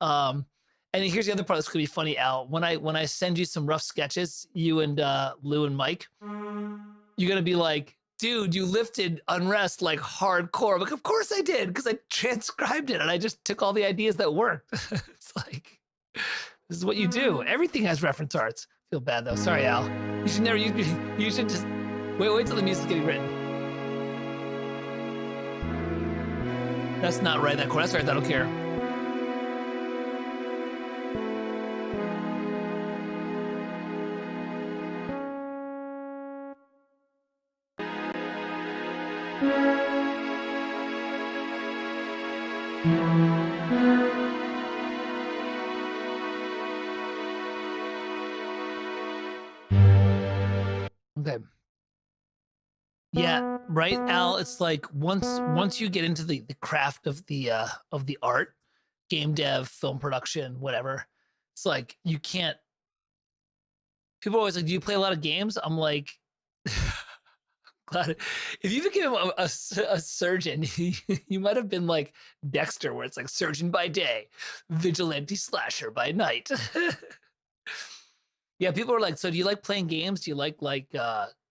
And here's the other part that's gonna be funny, Al. When I send you some rough sketches, you and Lou and Mike, you're gonna be like, dude, you lifted Unrest like hardcore. I'm like, of course I did, because I transcribed it and I just took all the ideas that worked. It's like, this is what you do. Everything has reference arts. Feel bad though. Sorry, Al. You should never. You should just wait till the music's getting written. That's not right. That chord. That's right. I don't care. Okay. Yeah, right, Al. It's like once you get into the craft of the art, game dev, film production, whatever, it's like you can't. People are always like, "Do you play a lot of games?" I'm like, glad if you became a surgeon, you might have been like Dexter, where it's like surgeon by day, vigilante slasher by night. Yeah, people are like, so do you like playing games? Do you like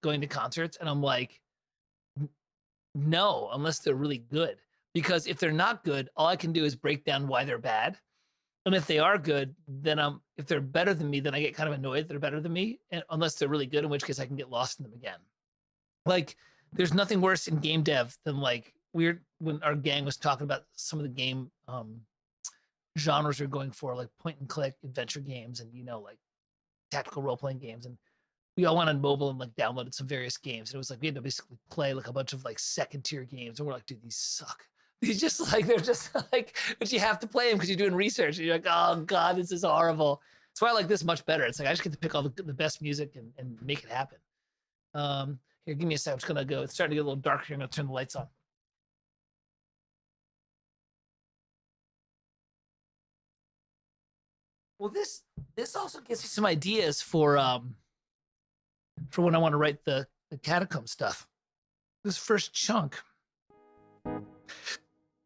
going to concerts? And I'm like, no, unless they're really good. Because if they're not good, all I can do is break down why they're bad. And if they are good, then if they're better than me, then I get kind of annoyed that they're better than me, unless they're really good, in which case I can get lost in them again. Like, there's nothing worse in game dev than like when our gang was talking about some of the game genres we're going for, like point and click adventure games and like tactical role playing games, and we all went on mobile and like downloaded some various games. And it was like we had to basically play like a bunch of like second tier games, and we're like, dude, these suck. These just like they're just like, but you have to play them because you're doing research, and you're like, oh god, this is horrible. That's why I like this much better. It's like I just get to pick all the best music and make it happen. Here, give me a sec. I'm just gonna go. It's starting to get a little dark here. I'm gonna turn the lights on. Well, this also gives you some ideas for when I want to write the catacomb stuff. This first chunk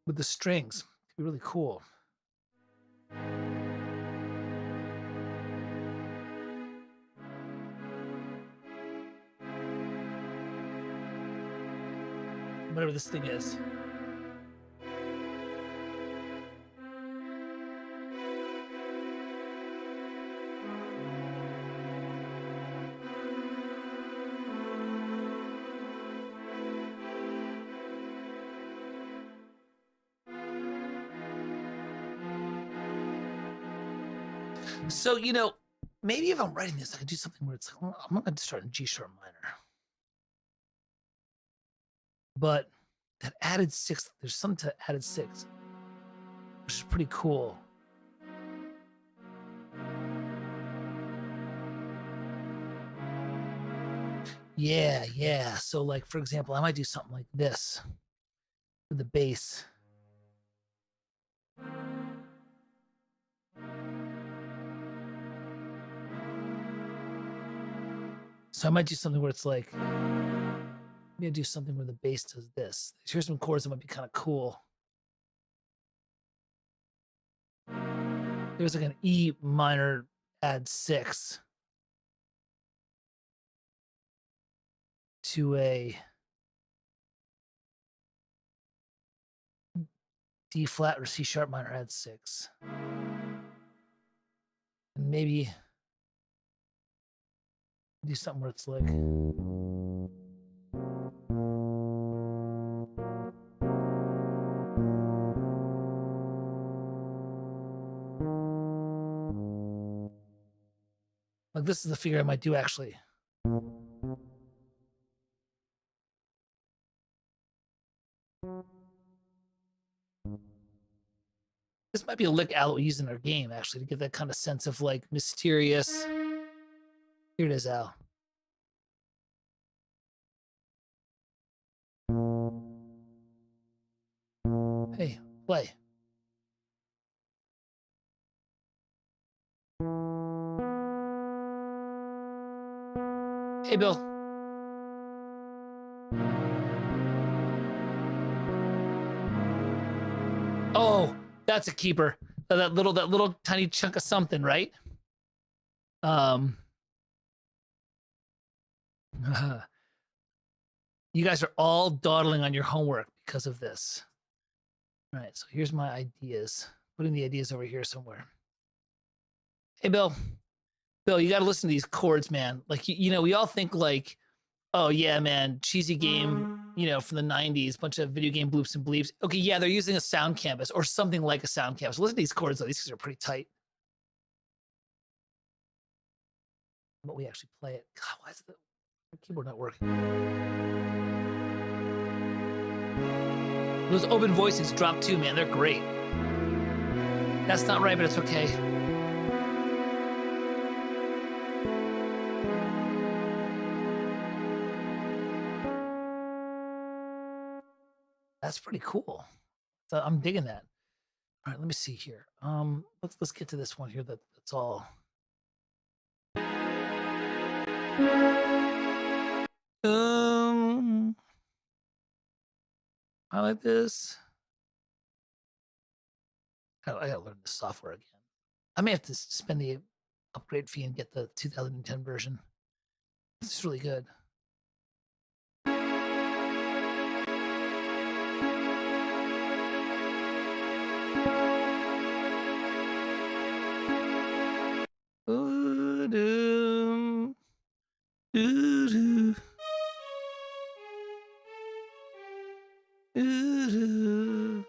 with the strings could be really cool. Whatever this thing is. So, maybe if I'm writing this, I could do something where it's like, well, I'm not going to start in G sharp minor. But that added sixth, there's some to added sixth, which is pretty cool. Yeah. So, like, for example, I might do something like this with the bass. So I might do something where it's like, maybe I do something where the bass does this. Here's some chords that might be kind of cool. There's like an E minor add 6 to a D flat or C sharp minor add 6. And maybe Do something where it's like. Like this is the figure I might do actually. This might be a lick Al will use in our game actually to get that kind of sense of like mysterious. Here it is, Al. Hey, play. Hey, Bill. Oh, that's a keeper. That little tiny chunk of something, right? You guys are all dawdling on your homework because of this. All right, so here's my ideas. Putting the ideas over here somewhere. Hey, Bill. Bill, you got to listen to these chords, man. Like, you know, we all think like, oh yeah, man, cheesy game, you know, from the 90s, bunch of video game bloops and bleeps. Okay, yeah, they're using a sound canvas or something like a sound canvas. Listen to these chords, though. These are pretty tight. But we actually play it. God, why is the keyboard not working? Those open voices drop too, man. They're great. That's not right, but it's okay. That's pretty cool. So I'm digging that. All right, let me see here. Let's get to this one here. That's all. I like this. I gotta learn the software again. I may have to spend the upgrade fee and get the 2010 version. This is really good. Ooh-doo. Ooh-doo. Ooh-doo.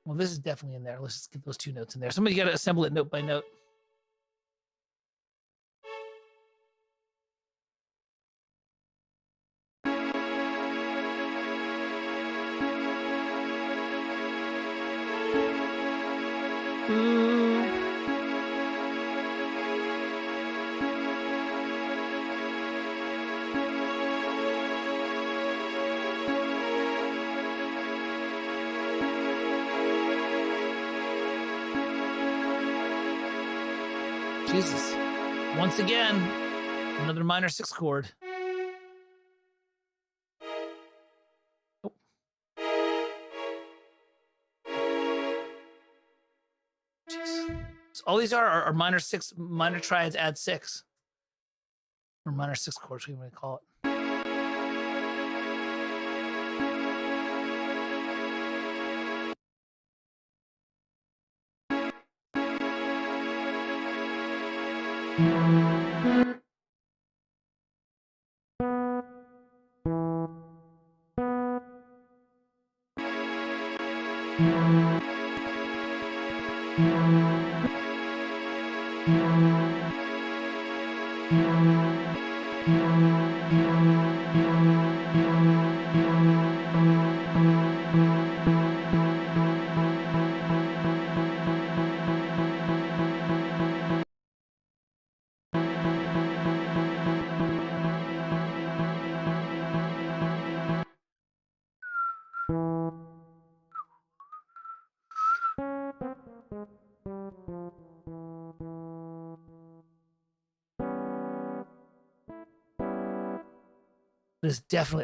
Well, this is definitely in there. Let's just get those two notes in there. Somebody got to assemble it note by note. Jesus. Once again, another minor 6 chord. Oh. Jeez. So all these are minor 6, minor triads add 6. Or minor 6 chords, we might call it.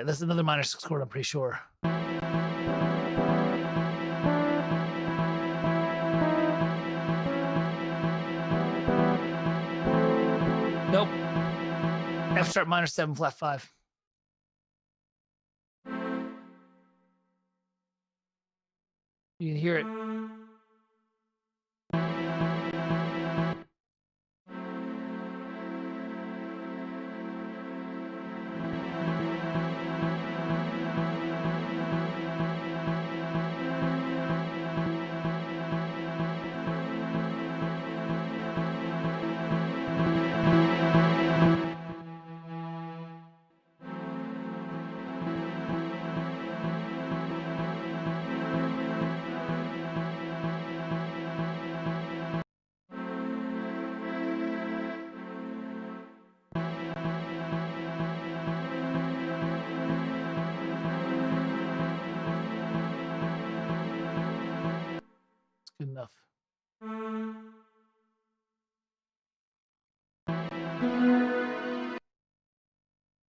That's another minor 6 chord, I'm pretty sure. Nope. F sharp minor 7 flat 5. You can hear it. Good enough.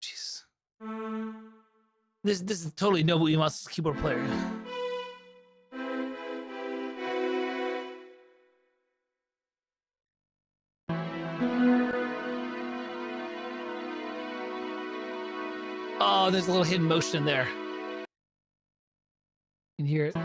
Jeez. This is totally Nobu Uematsu's keyboard player. Oh, there's a little hidden motion in there. You can hear it.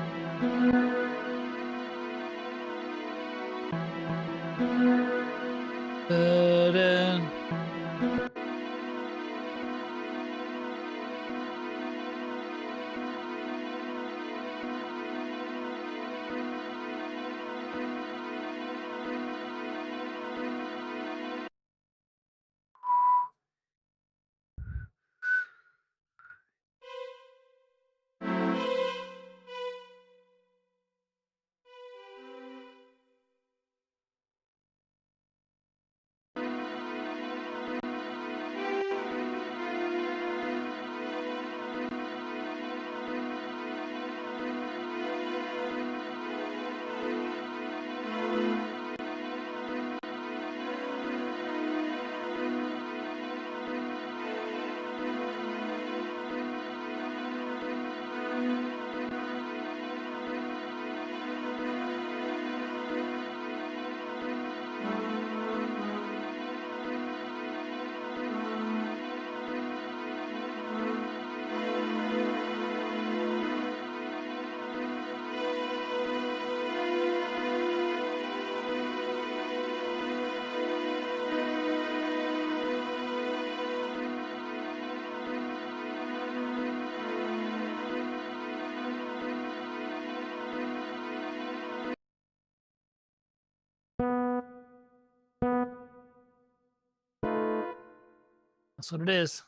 That's what it is.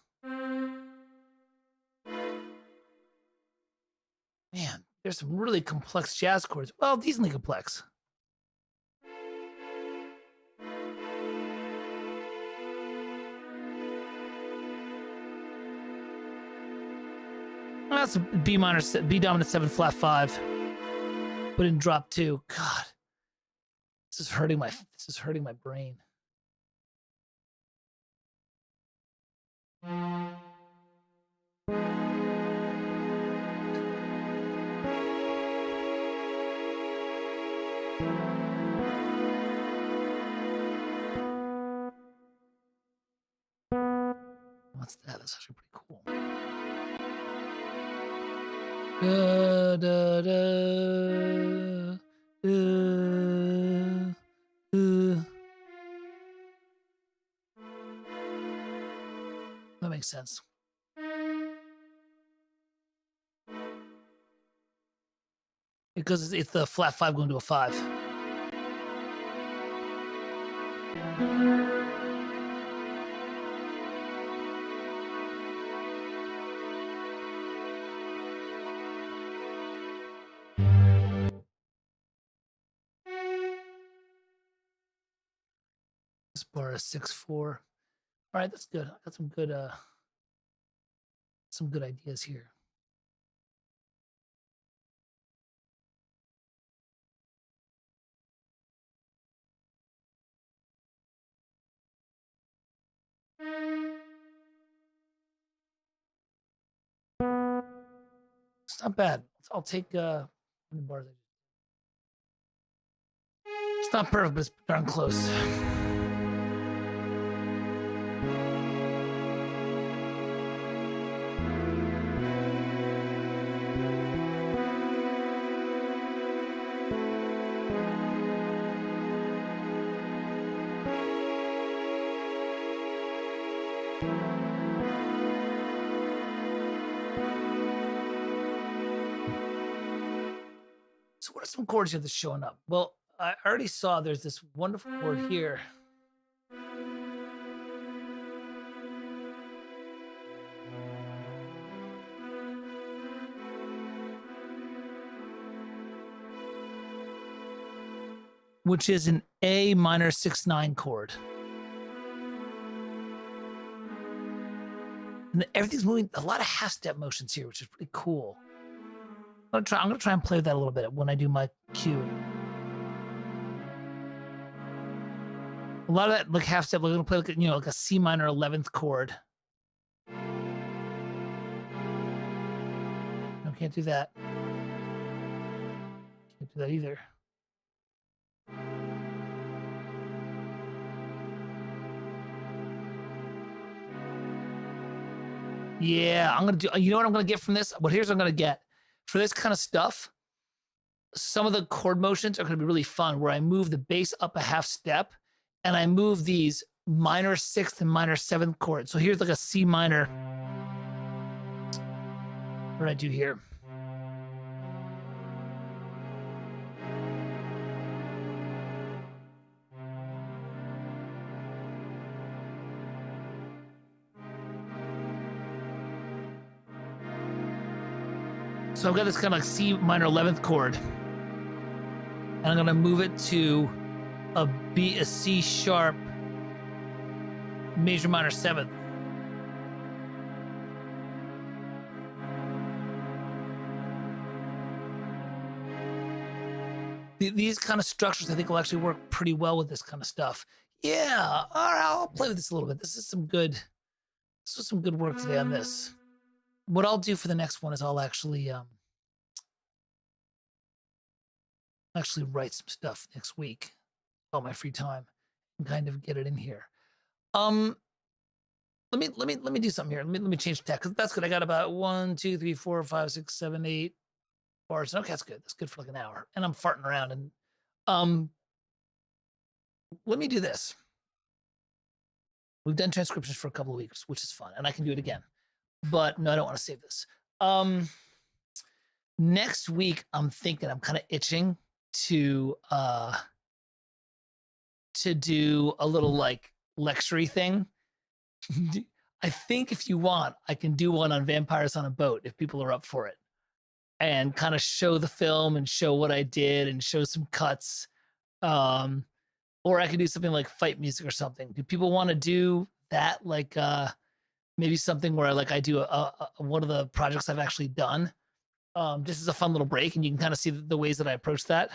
Man, there's some really complex jazz chords. Well, decently complex. Well, that's a B dominant 7 flat 5, but in drop 2. God, this is hurting my brain. What's that? That's actually pretty cool. Da, da, da, That makes sense. Because it's the flat 5 going to a 5. This bar is 6/4. All right, that's good. I got some good ideas here. It's not bad. I'll take how many bars. It's not perfect, but it's darn close. So what are some chords here that's showing up? Well, I already saw there's this wonderful chord here. Which is an A minor 6/9 chord. And everything's moving, a lot of half step motions here, which is pretty cool. I'm gonna try and play with that a little bit when I do my cue. A lot of that like half step, we're gonna play like like a C minor 11th chord. No, can't do that. Can't do that either. Yeah, I'm gonna do. You know what I'm gonna get from this? Well, here's what I'm gonna get for this kind of stuff. Some of the chord motions are gonna be really fun, where I move the bass up a half step, and I move these minor 6th and minor 7th chords. So here's like a C minor. What do I do here? So I've got this kind of like C minor 11th chord, and I'm gonna move it to a C sharp major minor 7th. These kind of structures I think will actually work pretty well with this kind of stuff. Yeah, all right, I'll play with this a little bit. This was some good work today on this. What I'll do for the next one is I'll actually write some stuff next week on my free time and kind of get it in here. Let me do something here. Let me change tack, because that's good. I got about 1, 2, 3, 4, 5, 6, 7, 8 bars. Okay, that's good. That's good for like an hour. And I'm farting around. And let me do this. We've done transcriptions for a couple of weeks, which is fun, and I can do it again. But no, I don't want to save this. Next week, I'm thinking I'm kind of itching to do a little like lecture-y thing. I think if you want, I can do one on Vampires on a Boat if people are up for it, and kind of show the film and show what I did and show some cuts. Or I could do something like fight music or something. Do people want to do that? Like maybe something where like I do one of the projects I've actually done. Just as a fun little break, and you can kind of see the ways that I approach that.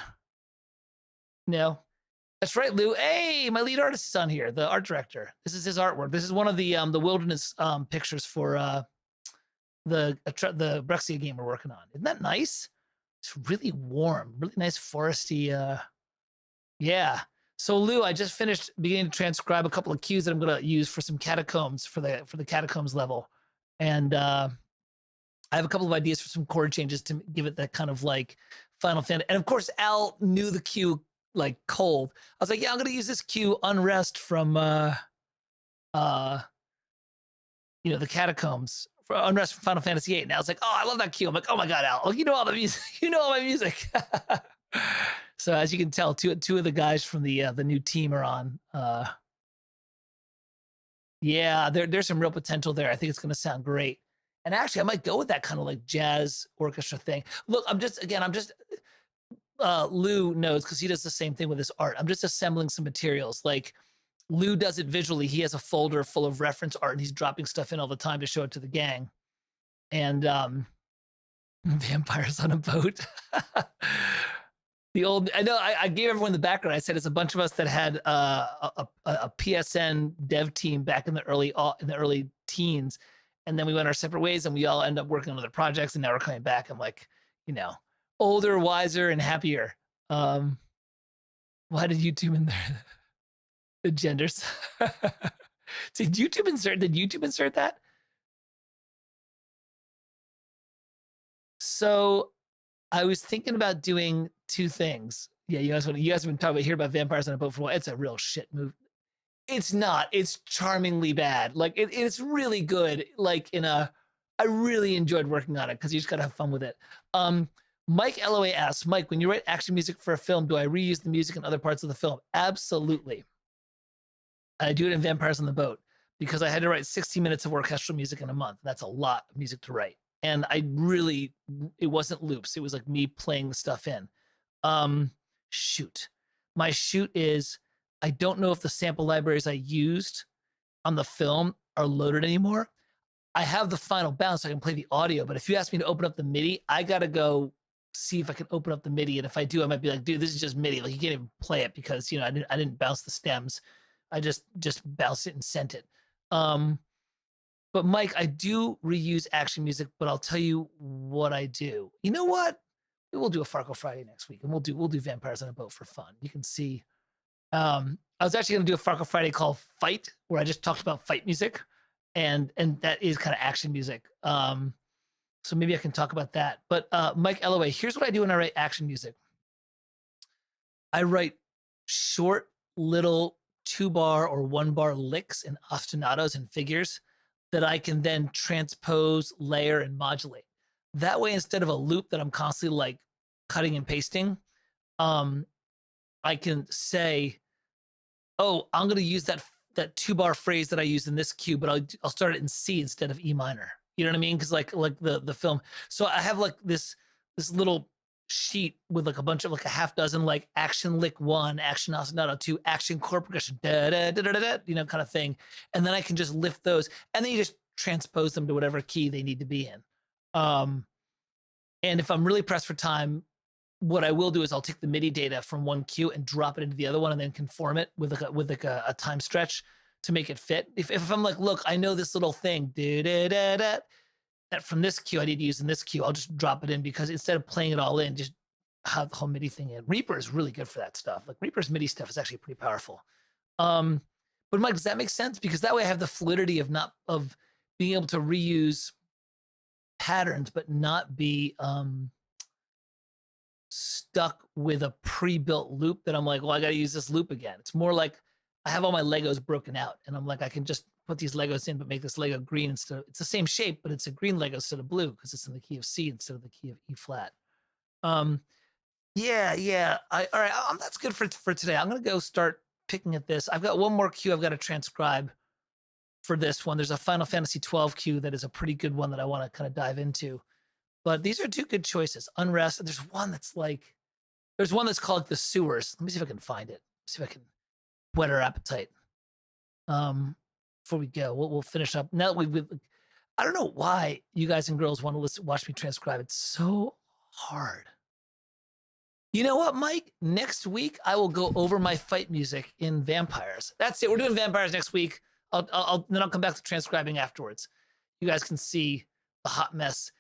No, that's right, Lou. Hey, my lead artist is on here, the art director. This is his artwork. This is one of the wilderness pictures for the Brexia game we're working on. Isn't that nice? It's really warm, really nice foresty. Yeah. So Lou, I just finished beginning to transcribe a couple of cues that I'm going to use for some catacombs for the catacombs level, and I have a couple of ideas for some chord changes to give it that kind of like Final Fantasy. And of course, Al knew the cue like cold. I was like, yeah, I'm going to use this cue Unrest from the catacombs. Unrest from Final Fantasy VIII. And Al's like, oh, I love that cue. I'm like, oh my God, Al, you know all the music. You know all my music. So as you can tell, two of the guys from the new team are on. Yeah, there's some real potential there. I think it's going to sound great. And actually, I might go with that kind of like jazz orchestra thing. Look, Lou knows because he does the same thing with his art. I'm just assembling some materials. Like Lou does it visually. He has a folder full of reference art, and he's dropping stuff in all the time to show it to the gang. And Vampires on a Boat. I gave everyone the background. I said it's a bunch of us that had a PSN dev team back in the early teens, and then we went our separate ways, and we all end up working on other projects, and now we're coming back. I'm like, older, wiser, and happier. Why did YouTube in there? The genders. Did YouTube insert that? So I was thinking about doing two things. Yeah, you guys have been talking about Vampires on a Boat for a while. It's a real shit movie. It's not. It's charmingly bad. Like it's really good. Like I really enjoyed working on it because you just gotta have fun with it. Mike LOA asks, Mike, when you write action music for a film, do I reuse the music in other parts of the film? Absolutely. I do it in Vampires on the Boat because I had to write 60 minutes of orchestral music in a month. That's a lot of music to write. And it wasn't loops. It was like me playing the stuff in. Shoot. My shoot is, I don't know if the sample libraries I used on the film are loaded anymore. I have the final bounce, so I can play the audio, but if you ask me to open up the MIDI, I gotta go see if I can open up the MIDI. And if I do, I might be like, dude, this is just MIDI. Like you can't even play it because, I didn't bounce the stems. I just bounced it and sent it. But Mike, I do reuse action music, but I'll tell you what I do. You know what? We'll do a Farkle Friday next week, and we'll do Vampires on a Boat for fun. You can see. I was actually going to do a Farkle Friday called Fight, where I just talked about fight music, and that is kind of action music. So maybe I can talk about that. But Mike Ellaway, here's what I do when I write action music. I write short, little 2-bar or 1-bar licks and ostinatos and figures that I can then transpose, layer, and modulate. That way, instead of a loop that I'm constantly like cutting and pasting, I can say, oh, I'm going to use that 2-bar phrase that I used in this cue, but I'll start it in C instead of E minor. You know what I mean? Because like the film. So I have like this little sheet with like a bunch of like a half dozen like action lick 1, action ostinato 2, action chord progression, da da da da da, you know, kind of thing. And then I can just lift those, and then you just transpose them to whatever key they need to be in. And if I'm really pressed for time, what I will do is I'll take the MIDI data from one cue and drop it into the other one, and then conform it with a time stretch to make it fit. If I'm like, look, I know this little thing, that from this cue I need to use in this cue, I'll just drop it in, because instead of playing it all in, just have the whole MIDI thing in. Reaper is really good for that stuff. Like Reaper's MIDI stuff is actually pretty powerful. But Mike, does that make sense? Because that way I have the fluidity of being able to reuse patterns, but not be stuck with a pre-built loop that I'm like, well, I got to use this loop again. It's more like I have all my Legos broken out, and I'm like, I can just put these Legos in, but make this Lego green instead of, it's the same shape, but it's a green Lego instead of blue, because it's in the key of C instead of the key of E flat. Yeah. All right, that's good for today. I'm going to go start picking at this. I've got one more cue I've got to transcribe for this one. There's a Final Fantasy 12 cue that is a pretty good one that I want to kind of dive into. But these are two good choices. Unrest. There's one that's called The Sewers. Let me see if I can find it. See if I can whet our appetite. Before we go, we'll finish up. Now that I don't know why you guys and girls want to watch me transcribe. It's so hard. You know what, Mike? Next week, I will go over my fight music in Vampires. That's it. We're doing Vampires next week. Then I'll come back to transcribing afterwards. You guys can see the hot mess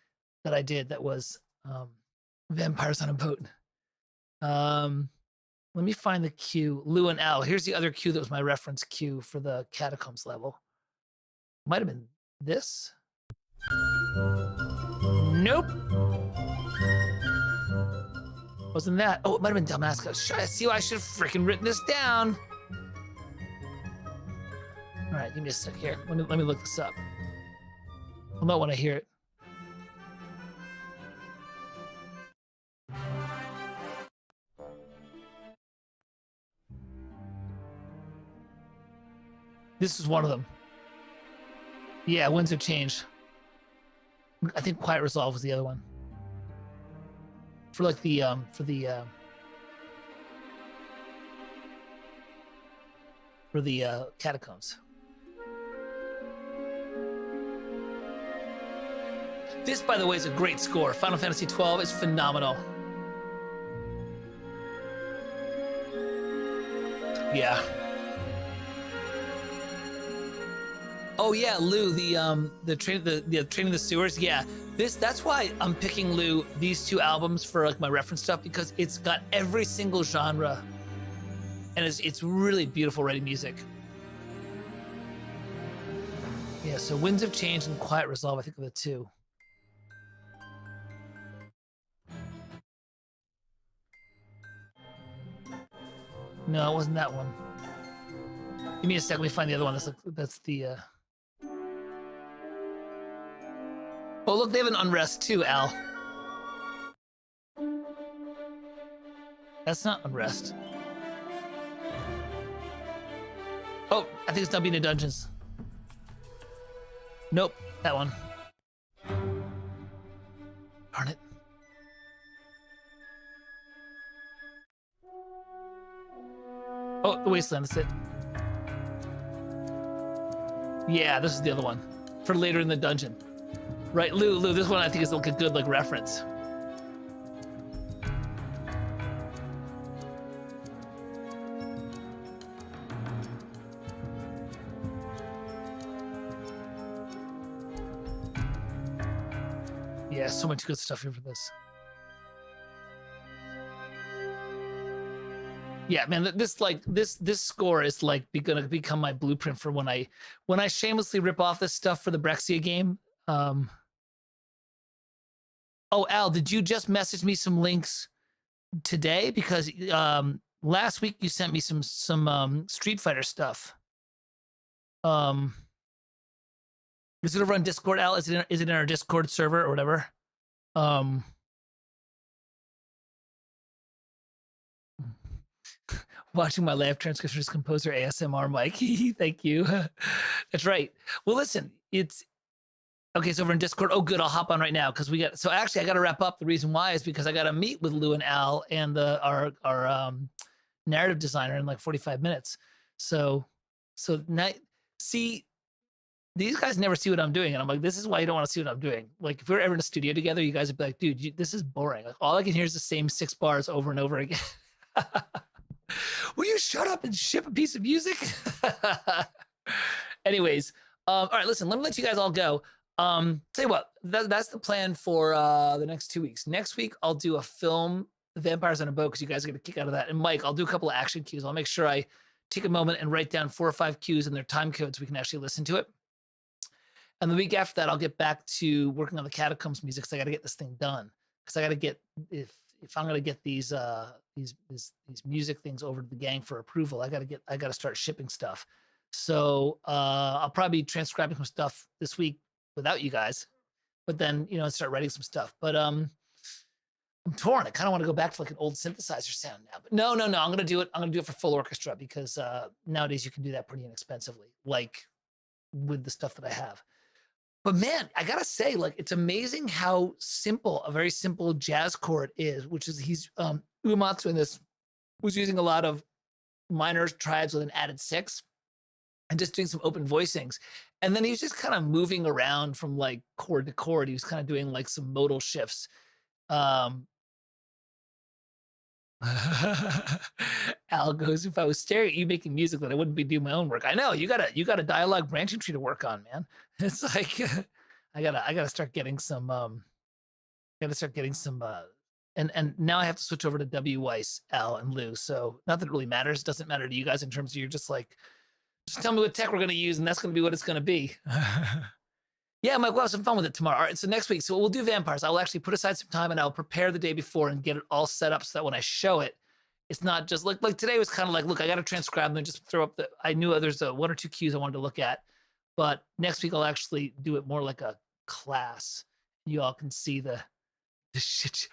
that I did. That was Vampires on a Boat. Let me find the cue. Lou and Al. Here's the other cue that was my reference cue for the Catacombs level. Might have been this. Nope. Wasn't that? Oh, it might have been Damascus. See, I should have freaking written this down. All right, give me a sec here. Let me look this up. I'll know when I hear it. This is one of them. Yeah, Winds of Change. I think Quiet Resolve was the other one. For like the Catacombs. This, by the way, is a great score. Final Fantasy 12 is phenomenal. Yeah. Oh yeah, Lou, the Training the Sewers. Yeah, that's why I'm picking, Lou, these two albums for like my reference stuff, because it's got every single genre, and it's really beautiful writing music. Yeah, so Winds of Change and Quiet Resolve, I think, are the two. No, it wasn't that one. Give me a sec. Let me find the other one. That's the. Oh, look, they have an Unrest too, Al. That's not Unrest. Oh, I think it's not being in Dungeons. Nope, that one. Darn it. Oh, the Wasteland, that's it. Yeah, this is the other one. For later in the dungeon. Right, Lou, this one I think is like a good like reference. Yeah, so much good stuff here for this. Yeah, man, this score is like gonna become my blueprint for when I shamelessly rip off this stuff for the Brexia game. Oh, Al, did you just message me some links today? Because last week you sent me some Street Fighter stuff. Is it over on Discord, Al? Is it in our Discord server or whatever? Watching my live transcription composer ASMR, Mike. Thank you. That's right. Well, listen, it's okay. So over in Discord. Oh, good. I'll hop on right now because so actually I got to wrap up. The reason why is because I got to meet with Lou and Al and our narrative designer in like 45 minutes. So now, see, these guys never see what I'm doing. And I'm like, this is why you don't want to see what I'm doing. Like if we were ever in a studio together, you guys would be like, dude, this is boring. Like, all I can hear is the same 6 bars over and over again. Will you shut up and ship a piece of music? Anyways, all right, listen, let me let you guys all go. Tell you what, that's the plan for the next 2 weeks. Next week, I'll do a film, Vampires on a Boat, because you guys are going to kick out of that. And Mike, I'll do a couple of action cues. I'll make sure I take a moment and write down 4 or 5 cues and their time codes so we can actually listen to it. And the week after that, I'll get back to working on the Catacombs music because I got to get this thing done. Because I got to get, if I'm going to get these music things over to the gang for approval, I got to start shipping stuff. So I'll probably be transcribing some stuff this week without you guys, but then, start writing some stuff. But I'm torn. I kind of want to go back to like an old synthesizer sound now, but no. I'm going to do it. I'm going to do it for full orchestra because nowadays you can do that pretty inexpensively, like with the stuff that I have. But man, I gotta say, like, it's amazing how simple a very simple jazz chord is, which is Uematsu in this was using a lot of minor triads with an added 6 and just doing some open voicings. And then he was just kind of moving around from like chord to chord. He was kind of doing like some modal shifts. Al goes, if I was staring at you making music, then I wouldn't be doing my own work. I know you got a dialogue branching tree to work on, man. It's like I gotta start getting some and now I have to switch over to W Weiss, Al, and Lou. So not that it really matters. It doesn't matter to you guys in terms of you're just like, just tell me what tech we're gonna use, and that's gonna be what it's gonna be. Yeah, Mike, we'll have some fun with it tomorrow. All right, so next week, so we'll do vampires. I'll actually put aside some time and I'll prepare the day before and get it all set up so that when I show it, it's not just like today was kind of like, look, I got to transcribe them and just throw up I knew there's 1 or 2 cues I wanted to look at, but next week I'll actually do it more like a class. You all can see the shit.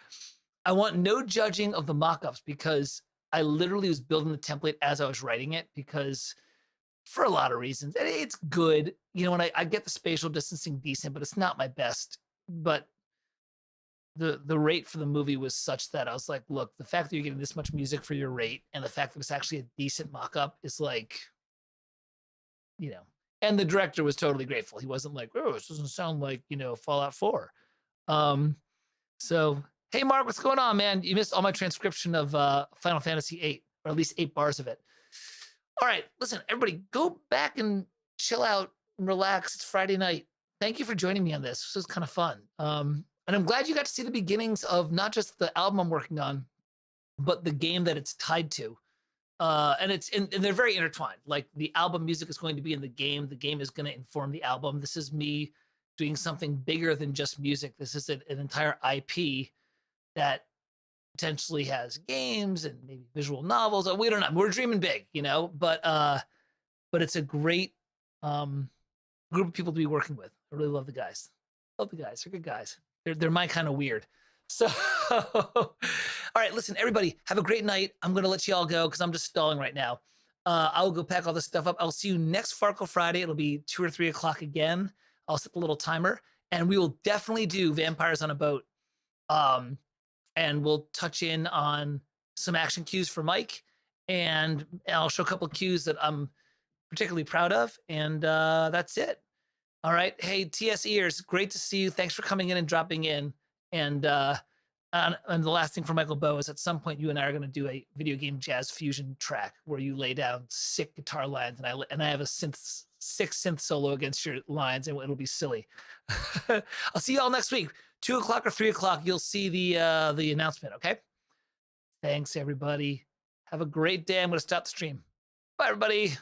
I want no judging of the mock-ups because I literally was building the template as I was writing it because for a lot of reasons. It's good. When I get the spatial distancing decent, but it's not my best. But the rate for the movie was such that I was like, look, the fact that you're getting this much music for your rate and the fact that it's actually a decent mock-up is like, and the director was totally grateful. He wasn't like, oh, this doesn't sound like, Fallout 4. So, hey, Mark, what's going on, man? You missed all my transcription of Final Fantasy VIII, or at least 8 bars of it. All right, listen, everybody, go back and chill out and relax. It's Friday night. Thank you for joining me on this. This was kind of fun. And I'm glad you got to see the beginnings of not just the album I'm working on, but the game that it's tied to. And they're very intertwined. Like the album music is going to be in the game. The game is going to inform the album. This is me doing something bigger than just music. This is an entire IP that potentially has games and maybe visual novels. We don't know. We're dreaming big, but it's a great group of people to be working with. I really love the guys. Love the guys. They're good guys. They're my kind of weird. So, all right, listen, everybody, have a great night. I'm going to let you all go because I'm just stalling right now. I will go pack all this stuff up. I'll see you next Farkle Friday. It'll be 2 or 3 o'clock again. I'll set the little timer, and we will definitely do Vampires on a Boat. And we'll touch in on some action cues for Mike, and I'll show a couple of cues that I'm particularly proud of, and that's it. All right. Hey, TS Ears, great to see you. Thanks for coming in and dropping in. And the last thing for Michael Bow is at some point you and I are going to do a video game jazz fusion track where you lay down sick guitar lines, and I have a 6 synth solo against your lines, and it'll be silly. I'll see you all next week. 2 o'clock or 3 o'clock, you'll see the announcement. Okay. Thanks, everybody. Have a great day. I'm going to stop the stream. Bye, everybody.